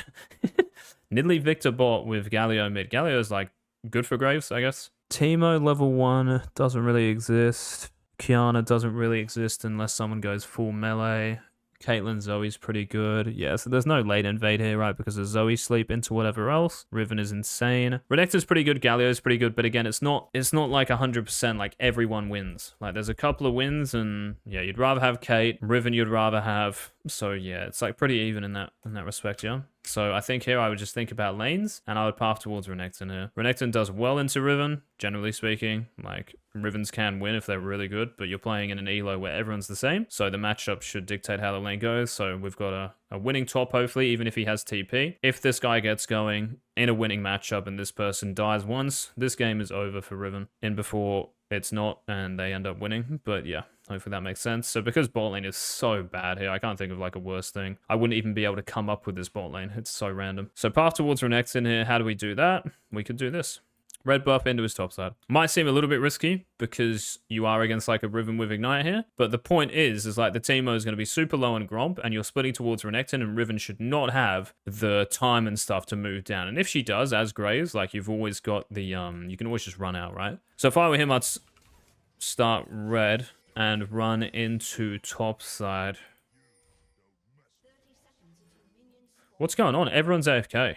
Nidalee Victor bot with Galio mid. Galio's like good for Graves, I guess. Teemo level 1 doesn't really exist. Kiana doesn't really exist unless someone goes full melee. Caitlyn Zoe's pretty good. Yeah, so there's no late invade here, right? Because of Zoe sleep into whatever else. Riven is insane. Renekton's pretty good. Galio's pretty good. But again, it's not like 100% like everyone wins. Like there's a couple of wins and yeah, you'd rather have Kate. Riven you'd rather have. So yeah, it's like pretty even in that respect, yeah. So I think here I would just think about lanes and I would path towards Renekton here. Renekton does well into Riven, generally speaking. Like Rivens can win if they're really good, but you're playing in an elo where everyone's the same. So the matchup should dictate how the lane goes. So we've got a winning top, hopefully, even if he has TP. If this guy gets going in a winning matchup and this person dies once, this game is over for Riven. In before it's not and they end up winning. But yeah, hopefully that makes sense. So because bot lane is so bad here, I can't think of like a worse thing. I wouldn't even be able to come up with this bot lane. It's so random. So path towards Renekton here. How do we do that? We could do this. Red buff into his top side. Might seem a little bit risky because you are against like a Riven with Ignite here. But the point is like the Teemo is going to be super low on Gromp and you're splitting towards Renekton and Riven should not have the time and stuff to move down. And if she does, as Graves, like you've always got the, you can always just run out, right? So if I were him, I'd start red and run into top side. What's going on? Everyone's AFK.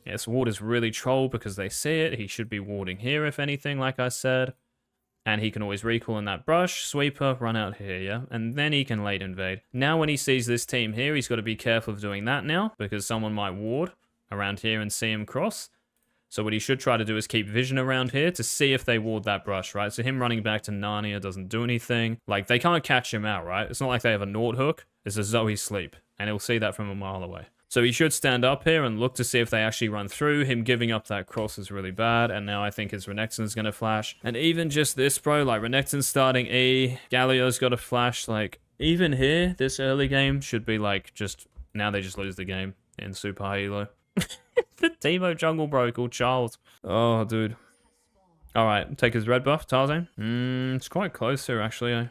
Yes, ward is really troll because they see it. He should be warding here, if anything, like I said. And he can always recall in that brush, sweeper, run out here, yeah? And then he can late invade. Now when he sees this team here, he's got to be careful of doing that now because someone might ward around here and see him cross. So what he should try to do is keep vision around here to see if they ward that brush, right? So him running back to Narnia doesn't do anything. Like, they can't catch him out, right? It's not like they have a Nord hook. It's a Zoe sleep. And he'll see that from a mile away. So he should stand up here and look to see if they actually run through. Him giving up that cross is really bad. And now I think his Renekton's going to flash. And even just this, bro, like Renekton's starting E. Galio's got a flash. Like, even here, this early game should be like just... Now they just lose the game in super high elo. The Teemo jungle bro called Charles. Oh, dude. Alright, take his red buff, Tarzan. It's quite close here, actually.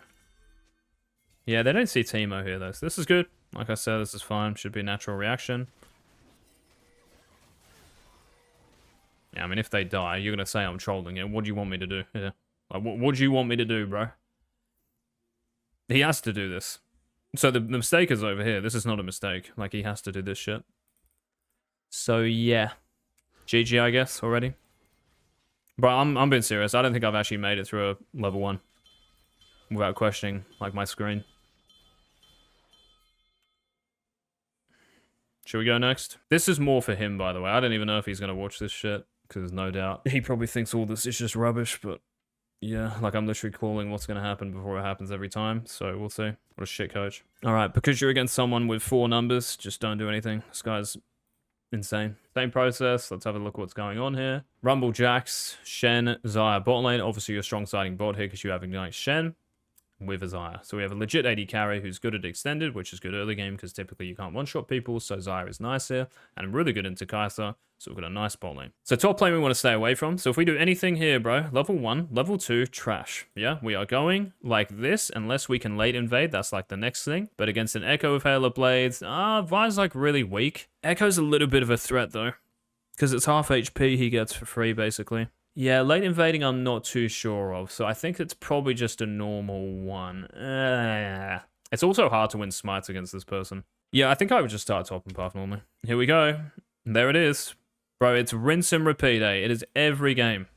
Yeah, they don't see Teemo here, though. So this is good. Like I said, this is fine. Should be a natural reaction. Yeah, I mean, if they die, you're going to say I'm trolling it. What do you want me to do? Yeah. Like, what do you want me to do, bro? He has to do this. So the mistake is over here. This is not a mistake. Like, he has to do this shit. So, yeah. GG, I guess, already. But I'm being serious. I don't think I've actually made it through a level 1 without questioning, like, my screen. Should we go next? This is more for him, by the way. I don't even know if he's going to watch this shit, because no doubt. He probably thinks all this is just rubbish, but yeah, like I'm literally calling what's going to happen before it happens every time, so we'll see. What a shit coach. Alright, because you're against someone with 4 numbers, just don't do anything. This guy's insane. Same process. Let's have a look at what's going on here. Rumble, Jax, Shen, Xayah bot lane. Obviously, you're strong siding bot here because you have Ignite Shen with Xayah. So we have a legit AD carry who's good at extended, which is good early game because typically you can't one-shot people, so Xayah is nice here, and really good into Kai'Sa, so we've got a nice bot lane. So top lane we want to stay away from, so if we do anything here, bro, level 1, level 2, trash. Yeah, we are going like this, unless we can late invade, that's like the next thing, but against an Echo of Halo Blades, Vi's like really weak. Echo's a little bit of a threat though, because it's half HP he gets for free, basically. Yeah, late invading I'm not too sure of, so I think it's probably just a normal one. It's also hard to win smites against this person. Yeah, I think I would just start top and path normally. Here we go. There it is. Bro, it's rinse and repeat, eh? It is every game.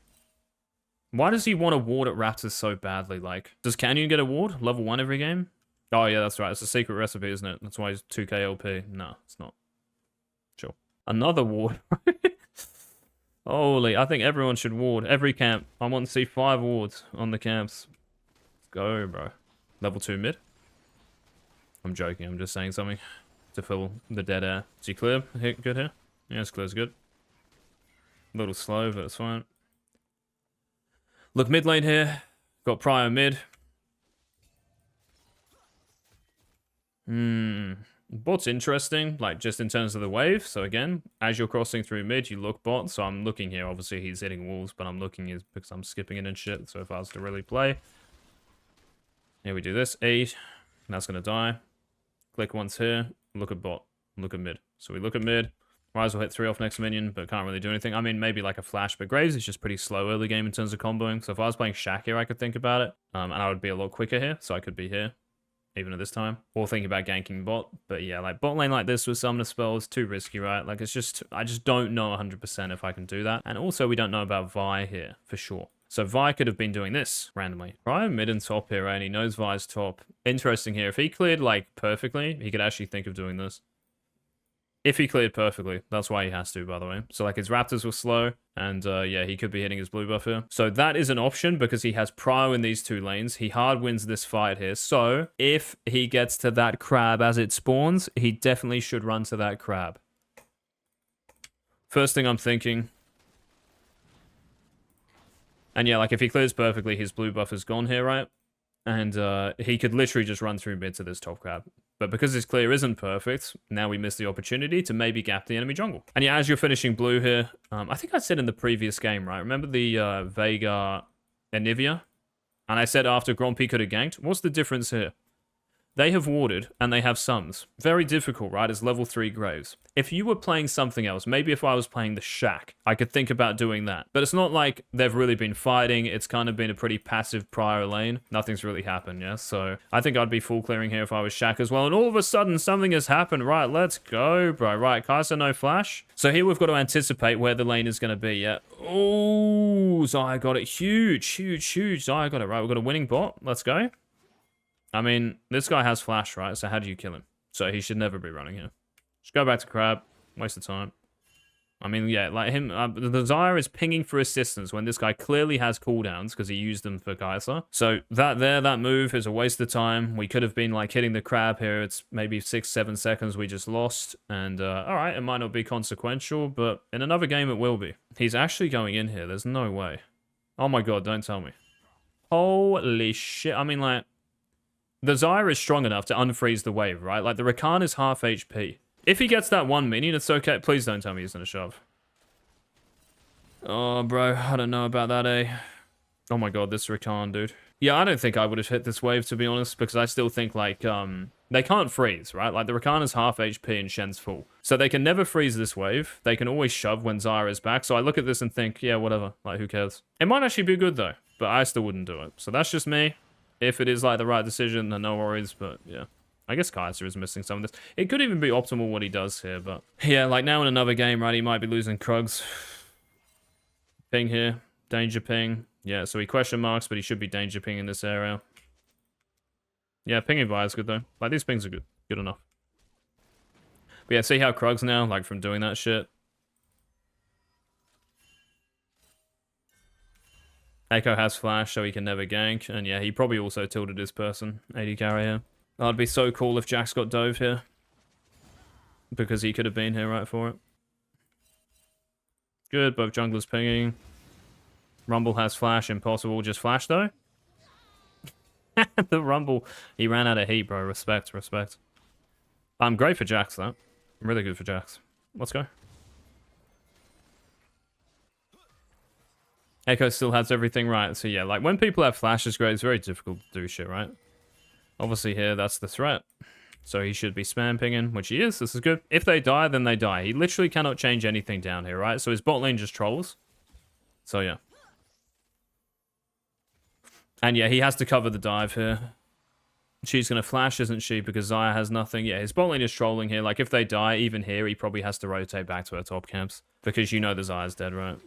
Why does he want to ward at Raptors so badly? Like, does Canyon get a ward? Level 1 every game? Oh, yeah, that's right. It's a secret recipe, isn't it? That's why he's 2k LP. No, it's not. Sure. Another ward. Holy, I think everyone should ward. Every camp. I want to see 5 wards on the camps. Let's go, bro. Level 2 mid. I'm joking. I'm just saying something to fill the dead air. Is he clear? Good here? Yeah, it's clear. It's good. A little slow, but it's fine. Look, mid lane here. Got Prio mid. Bot's interesting, like just in terms of the wave. So again, as you're crossing through mid, you look bot. So I'm looking here. Obviously, he's hitting walls, but I'm looking is because I'm skipping it and shit. So if I was to really play, here we do this. 8. That's gonna die. Click once here. Look at bot. Look at mid. So we look at mid. Rise will hit 3 off next minion, but can't really do anything. I mean, maybe like a flash, but Graves is just pretty slow early game in terms of comboing. So if I was playing Shaq here, I could think about it. And I would be a lot quicker here, so I could be here, even at this time. Or thinking about ganking bot. But yeah, like bot lane like this with summoner spells, too risky, right? Like it's just, I just don't know 100% if I can do that. And also we don't know about Vi here, for sure. So Vi could have been doing this randomly. Ryan mid and top here, and he knows Vi's top. Interesting here. If he cleared like perfectly, he could actually think of doing this. If he cleared perfectly. That's why he has to, by the way. So like his Raptors were slow, and yeah, he could be hitting his blue buff here. So that is an option because he has Prio in these 2 lanes. He hard wins this fight here. So if he gets to that crab as it spawns, he definitely should run to that crab. First thing I'm thinking. And yeah, like if he clears perfectly, his blue buff is gone here, right? And he could literally just run through mid to this top crab. But because this clear isn't perfect, now we miss the opportunity to maybe gap the enemy jungle. And yeah, as you're finishing blue here, I think I said in the previous game, right? Remember the Veigar Anivia? And I said after Gromp could have ganked. What's the difference here? They have warded, and they have summons. Very difficult, right, as level 3 Graves. If you were playing something else, maybe if I was playing the Shack, I could think about doing that. But it's not like they've really been fighting. It's kind of been a pretty passive prior lane. Nothing's really happened, yeah? So I think I'd be full clearing here if I was Shack as well. And all of a sudden, something has happened. Right, let's go, bro. Right, Kai'Sa, no flash. So here we've got to anticipate where the lane is going to be, yeah? Oh, Xayah got it. Huge, huge, huge. Xayah got it, right? We've got a winning bot. Let's go. I mean, this guy has flash, right? So how do you kill him? So he should never be running here. Just go back to Crab. Waste of time. I mean, yeah, like him, the Xayah is pinging for assistance when this guy clearly has cooldowns because he used them for Kai'Sa. So that move is a waste of time. We could have been like hitting the Crab here. It's maybe 6-7 seconds we just lost. And all right, it might not be consequential, but in another game it will be. He's actually going in here. There's no way. Oh my God, don't tell me. Holy shit. I mean, like, the Xayah is strong enough to unfreeze the wave, right? Like, the Rakan is half HP. If he gets that one minion, it's okay. Please don't tell me he's gonna shove. Oh, bro. I don't know about that, eh? Oh my God, this Rakan, dude. Yeah, I don't think I would have hit this wave, to be honest, because I still think, like, they can't freeze, right? Like, the Rakan is half HP and Shen's full. So they can never freeze this wave. They can always shove when Xayah is back. So I look at this and think, yeah, whatever. Like, who cares? It might actually be good, though, but I still wouldn't do it. So that's just me. If it is, like, the right decision, then no worries, but, yeah. I guess Kai'Sa is missing some of this. It could even be optimal what he does here, but... Yeah, like, now in another game, right, he might be losing Krugs. Ping here. Danger ping. Yeah, so he question marks, but he should be danger ping in this area. Yeah, pinging Vi is good, though. Like, these pings are good. Good enough. But yeah, see how Krugs now, like, from doing that shit? Echo has flash, so he can never gank. And yeah, he probably also tilted his person. 80 carry here. That'd be so cool if Jax got dove here. Because he could have been here right for it. Good, both junglers pinging. Rumble has flash, impossible. Just flash, though? The Rumble, he ran out of heat, bro. Respect, respect. I'm great for Jax, though. I'm really good for Jax. Let's go. Echo still has everything right. So yeah, like when people have flashes, great, it's very difficult to do shit, right? Obviously here, that's the threat. So he should be spam pinging, which he is. This is good. If they die, then they die. He literally cannot change anything down here, right? So his bot lane just trolls. So yeah. And yeah, he has to cover the dive here. She's going to flash, isn't she? Because Xayah has nothing. Yeah, his bot lane is trolling here. Like if they die, even here, he probably has to rotate back to her top camps. Because you know the Xayah's dead, right?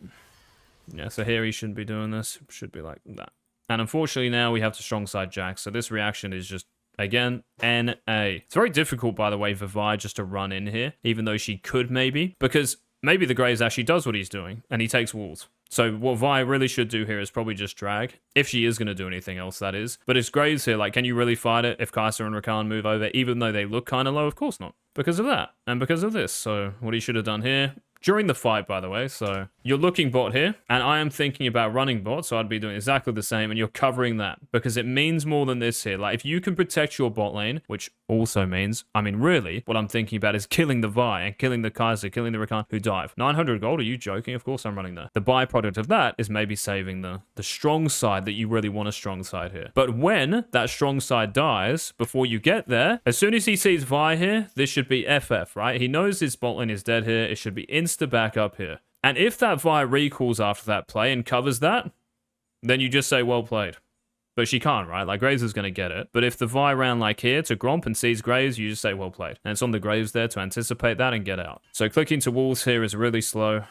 Yeah, so here he shouldn't be doing this. Should be like that. And unfortunately now we have to strong side Jax. So this reaction is just, again, NA. It's very difficult, by the way, for Vi just to run in here. Even though she could maybe. Because maybe the Graves actually does what he's doing. And he takes walls. So what Vi really should do here is probably just drag. If she is going to do anything else, that is. But it's Graves here. Like, can you really fight it if Kai'Sa and Rakan move over? Even though they look kind of low? Of course not. Because of that. And because of this. So what he should have done here... During the fight, by the way, so you're looking bot here, and I am thinking about running bot, so I'd be doing exactly the same, and you're covering that, because it means more than this here. Like, if you can protect your bot lane, which also means, I mean, really, what I'm thinking about is killing the Vi, and killing the Kai'Sa, killing the Rakan, who dive. 900 gold, are you joking? Of course I'm running there. The byproduct of that is maybe saving the strong side that you really want a strong side here. But when that strong side dies, before you get there, as soon as he sees Vi here, this should be FF, right? He knows his bot lane is dead here, it should be insta back up here. And if that Vi recalls after that play and covers that, then you just say, well played. But she can't, right? Like, Graves is going to get it. But if the Vi ran like here to Gromp and sees Graves, you just say, well played. And it's on the Graves there to anticipate that and get out. So clicking to walls here is really slow.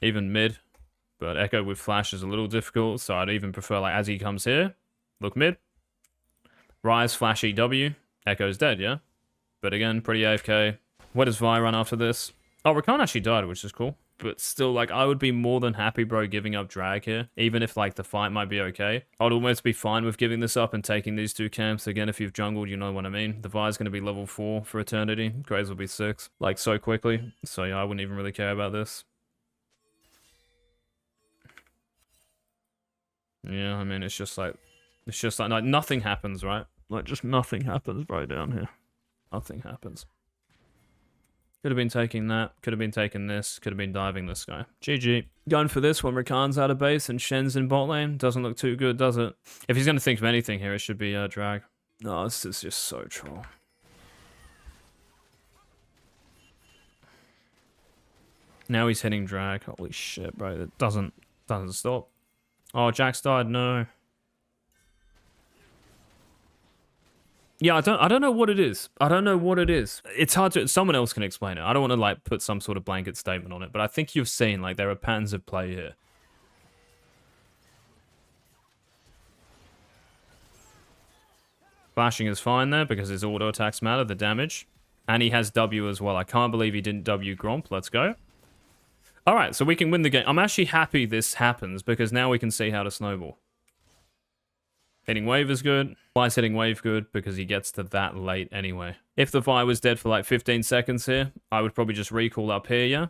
Even mid. But Echo with flash is a little difficult. So I'd even prefer, like, as he comes here, look mid. Rise, flash EW. Echo's dead, yeah? But again, pretty AFK. Where does Vi run after this? Oh, Rakan actually died, which is cool. But still, like, I would be more than happy, bro, giving up drag here. Even if, like, the fight might be okay. I'd almost be fine with giving this up and taking these two camps. Again, if you've jungled, you know what I mean. The Vi's going to be level 4 for eternity. Graves will be 6. Like, so quickly. So, yeah, I wouldn't even really care about this. Yeah, I mean, it's just like, nothing happens, right? Like, just nothing happens, bro, down here. Nothing happens. Could have been taking that. Could have been taking this. Could have been diving this guy. GG. Going for this when Rakan's out of base and Shen's in bot lane. Doesn't look too good, does it? If he's going to think of anything here, it should be drag. No, this is just so troll. Now he's hitting drag. Holy shit, bro. That doesn't stop. Oh, Jack's died. No. Yeah, I don't know what it is. I don't know what it is. It's hard to... Someone else can explain it. I don't want to, like, put some sort of blanket statement on it, but I think you've seen, like, there are patterns of play here. Flashing is fine there because his auto attacks matter, the damage. And he has W as well. I can't believe he didn't W Gromp. Let's go. Alright, so we can win the game. I'm actually happy this happens because now we can see how to snowball. Hitting wave is good. Vi's hitting wave good because he gets to that late anyway. If the Vi was dead for like 15 seconds here, I would probably just recall up here, yeah?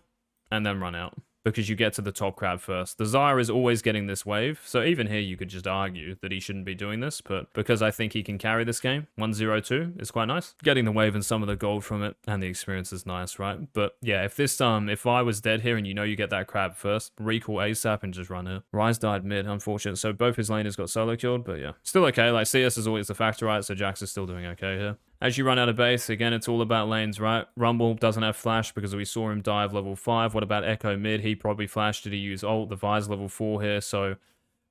And then run out. Because you get to the top crab first. The Xayah is always getting this wave, so even here you could just argue that he shouldn't be doing this, but because I think he can carry this game, 1-0-2 is quite nice. Getting the wave and some of the gold from it, and the experience is nice, right? But yeah, if I was dead here and you know you get that crab first, recall ASAP and just run it. Ryze died mid, unfortunate, so both his laners got solo killed, but yeah. Still okay, like CS is always the factor, right? So Jax is still doing okay here. As you run out of base, again, it's all about lanes, right? Rumble doesn't have flash because we saw him dive level 5. What about Echo mid? He probably flashed. Did he use ult? The Vi's level 4 here, so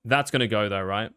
that's going to go though, right?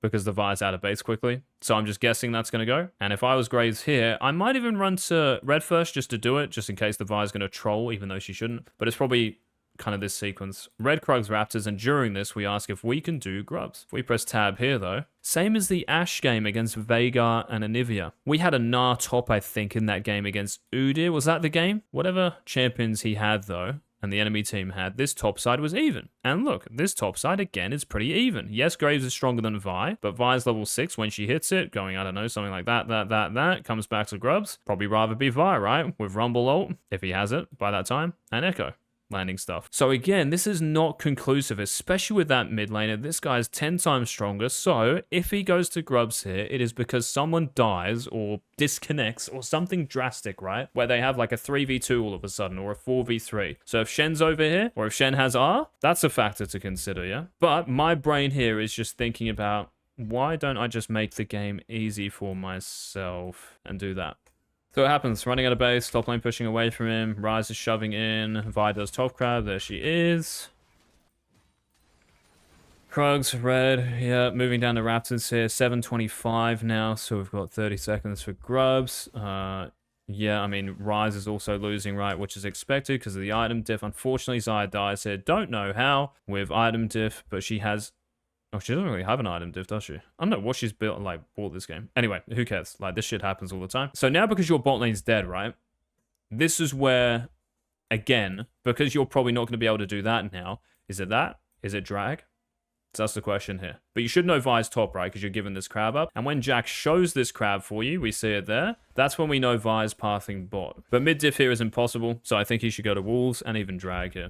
Because the Vi's out of base quickly. So I'm just guessing that's going to go. And if I was Graves here, I might even run to red first just to do it, just in case the Vi's going to troll, even though she shouldn't. But it's probably kind of this sequence. Red Krugs Raptors, and during this, we ask if we can do grubs. If we press tab here, though, same as the Ashe game against Veigar and Anivia. We had a Gnar top, I think, in that game against Udyr. Was that the game? Whatever champions he had, though, and the enemy team had, this top side was even. And look, this top side, again, is pretty even. Yes, Graves is stronger than Vi, but Vi's level 6 when she hits it, going, I don't know, something like that, comes back to grubs. Probably rather be Vi, right? With Rumble ult, if he has it by that time, and Echo landing stuff. So again, this is not conclusive, especially with that mid laner. This guy's 10 times stronger, so if he goes to grubs here, it is because someone dies or disconnects or something drastic, right? Where they have like a 3v2 all of a sudden or a 4v3. So if Shen's over here or if Shen has R, that's a factor to consider, yeah? But my brain here is just thinking about, why don't I just make the game easy for myself and do that? So it happens, running out of base, top lane pushing away from him, Ryze is shoving in, Vi does top crab, there she is. Krugs, red, yeah, moving down to Raptors here, 7:25 now, so we've got 30 seconds for grubs. Yeah, I mean, Ryze is also losing, right, which is expected because of the item diff. Unfortunately, Xayah dies here, don't know how with item diff, but she has... Oh, she doesn't really have an item diff, does she? I don't know what she's built, like, bought this game. Anyway, who cares? Like, this shit happens all the time. So now because your bot lane's dead, right? This is where, again, because you're probably not going to be able to do that now. Is it that? Is it drag? So that's the question here. But you should know Vi's top, right? Because you're giving this crab up. And when Jack shows this crab for you, we see it there. That's when we know Vi's pathing bot. But mid diff here is impossible. So I think he should go to Wolves and even drag here.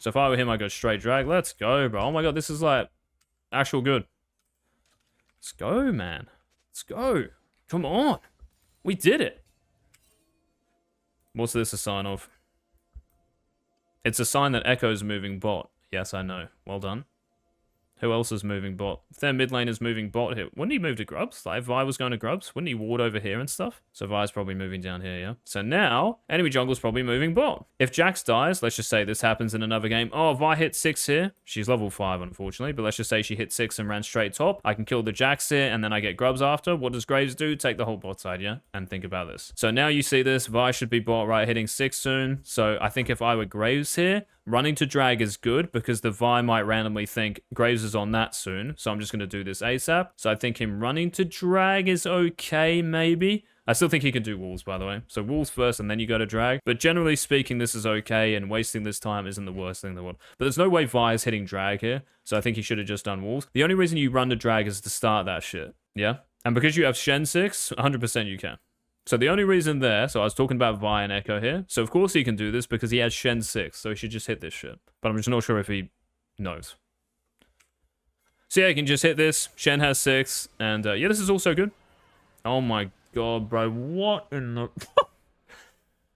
So if I were him, I'd go straight drag. Let's go, bro. Oh my god, this is like... actual good. Let's go, man. Let's go. Come on. We did it. What's this a sign of? It's a sign that Echo's moving bot. Yes, I know. Well done. Who else is moving bot? If their mid lane is moving bot here, wouldn't he move to grubs? Like, if Vi was going to grubs, wouldn't he ward over here and stuff? So Vi's probably moving down here, yeah? So now, enemy jungle's probably moving bot. If Jax dies, let's just say this happens in another game. Oh, Vi hit 6 here. She's level 5, unfortunately, but let's just say she hit 6 and ran straight top. I can kill the Jax here, and then I get grubs after. What does Graves do? Take the whole bot side, yeah? And think about this. So now you see this. Vi should be bot, right? Hitting 6 soon. So I think if I were Graves here, running to drag is good because the Vi might randomly think Graves is on that soon. So I'm just going to do this ASAP. So I think him running to drag is okay, maybe. I still think he can do Wolves, by the way. So Wolves first and then you go to drag. But generally speaking, this is okay and wasting this time isn't the worst thing in the world. But there's no way Vi is hitting drag here. So I think he should have just done Wolves. The only reason you run to drag is to start that shit. Yeah? And because you have Shen 6, 100% you can. So the only reason there, so I was talking about Vi and Echo here. So of course he can do this because he has Shen 6. So he should just hit this shit. But I'm just not sure if he knows. So yeah, he can just hit this. Shen has 6. And yeah, this is also good. Oh my god, bro. What in the...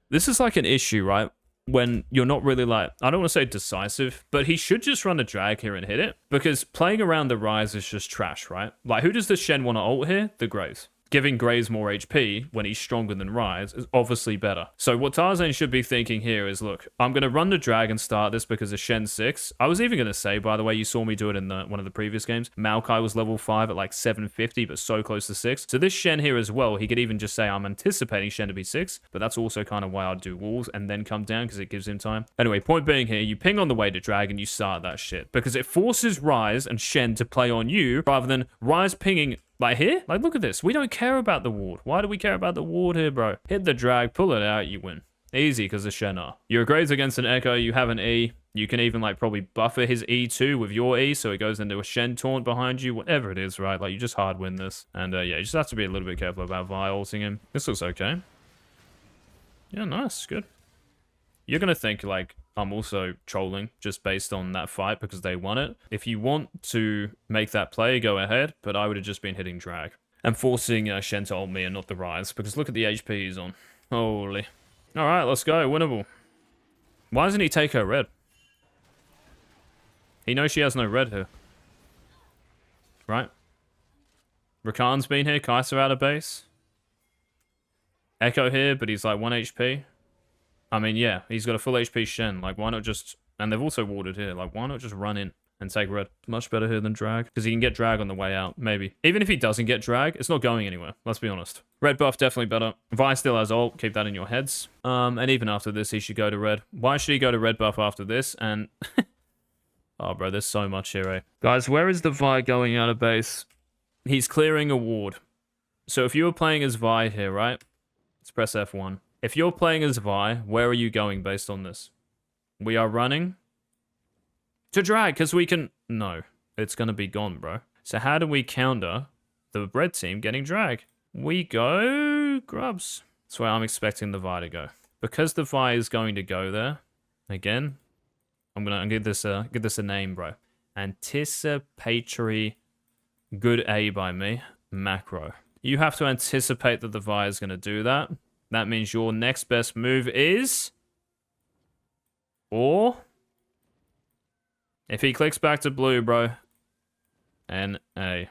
This is like an issue, right? When you're not really like, I don't want to say decisive, but he should just run a drag here and hit it. Because playing around the Rise is just trash, right? Like, who does the Shen want to ult here? The Graves. Giving Graves more HP when he's stronger than Rise is obviously better. So what Tarzan should be thinking here is, look, I'm going to run the drag and start this because of Shen 6. I was even going to say, by the way, you saw me do it in one of the previous games. Maokai was level 5 at like 750, but so close to 6. So this Shen here as well, he could even just say, I'm anticipating Shen to be 6, but that's also kind of why I'd do walls and then come down because it gives him time. Anyway, point being here, you ping on the way to drag and you start that shit because it forces Rise and Shen to play on you rather than Rise pinging. Like here? Like, look at this. We don't care about the ward. Why do we care about the ward here, bro? Hit the drag, pull it out, you win. Easy, because the Shen are. Your Graves against an Echo, you have an E. You can even, like, probably buffer his E too with your E, so it goes into a Shen taunt behind you. Whatever it is, right? Like, you just hard win this. And, yeah, you just have to be a little bit careful about Vi ulting him. This looks okay. Yeah, nice. Good. You're going to think, like, I'm also trolling just based on that fight because they won it. If you want to make that play, go ahead, but I would have just been hitting drag and forcing Shen to ult me and not the Rise because look at the HP he's on. Holy. All right, let's go. Winnable. Why doesn't he take her red? He knows she has no red here. Right? Rakan's been here. Kai'Sa out of base. Echo here, but he's like 1 HP. I mean, yeah, he's got a full HP Shen. Like, why not just... And they've also warded here. Like, why not just run in and take red? Much better here than drag. Because he can get drag on the way out, maybe. Even if he doesn't get drag, it's not going anywhere. Let's be honest. Red buff, definitely better. Vi still has ult. Keep that in your heads. And even after this, he should go to red. Why should he go to red buff after this? And... oh, bro, there's so much here, eh? Guys, where is the Vi going out of base? He's clearing a ward. So if you were playing as Vi here, right? Let's press F1. If you're playing as Vi, where are you going based on this? We are running to drag because we can... No, it's going to be gone, bro. So how do we counter the red team getting drag? We go grubs. That's where I'm expecting the Vi to go. Because the Vi is going to go there, again, I'm going to give this a name, bro. Anticipatory good A by me, macro. You have to anticipate that the Vi is going to do that. That means your next best move is... Or... If he clicks back to blue, bro. N-A.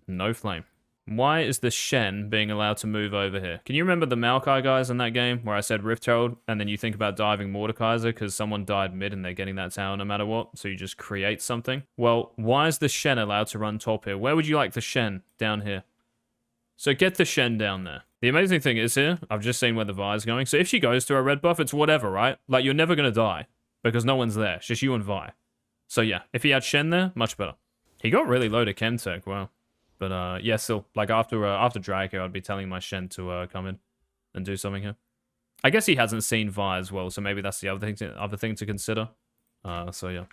No flame. Why is the Shen being allowed to move over here? Can you remember the Maokai guys in that game where I said Rift Herald and then you think about diving Mordekaiser because someone died mid and they're getting that tower no matter what, so you just create something? Well, why is the Shen allowed to run top here? Where would you like the Shen? Down here. So get the Shen down there. The amazing thing is here, I've just seen where the Vi is going. So if she goes to a red buff, it's whatever, right? Like, you're never going to die because no one's there. It's just you and Vi. So yeah, if he had Shen there, much better. He got really low to Chemtech, wow. But yeah, still, like after drag here, I'd be telling my Shen to come in and do something here. I guess he hasn't seen Vi as well, so maybe that's the other thing to consider. So yeah.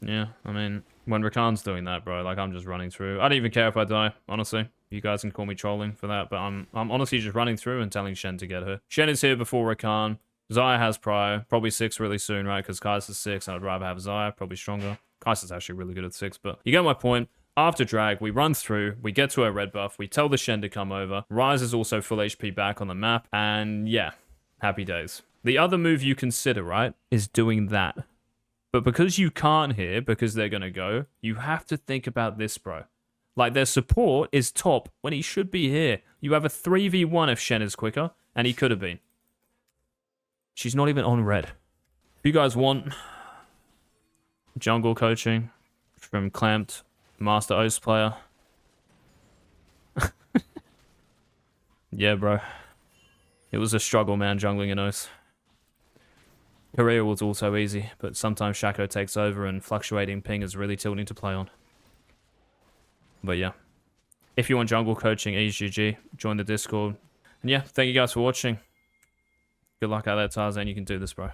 Yeah, I mean, when Rakan's doing that, bro, like, I'm just running through. I don't even care if I die, honestly. You guys can call me trolling for that, but I'm honestly just running through and telling Shen to get her. Shen is here before Rakan. Xayah has Prio. Probably 6 really soon, right? Because Kai'Sa's 6, and I'd rather have Xayah. Probably stronger. Kai'Sa's actually really good at 6, but you get my point. After drag, we run through, we get to a red buff, we tell the Shen to come over. Rise is also full HP back on the map, and yeah, happy days. The other move you consider, right, is doing that. But because you can't here, because they're going to go, you have to think about this, bro. Like, their support is top when he should be here. You have a 3v1 if Shen is quicker, and he could have been. She's not even on red. If you guys want jungle coaching from Clamped Master O's player. Yeah, bro. It was a struggle, man, jungling in O's. Korea was also easy, but sometimes Shaco takes over and fluctuating ping is really tilting to play on. But yeah. If you want jungle coaching, EGG, join the Discord. And yeah, thank you guys for watching. Good luck out there, Tarzan. You can do this, bro.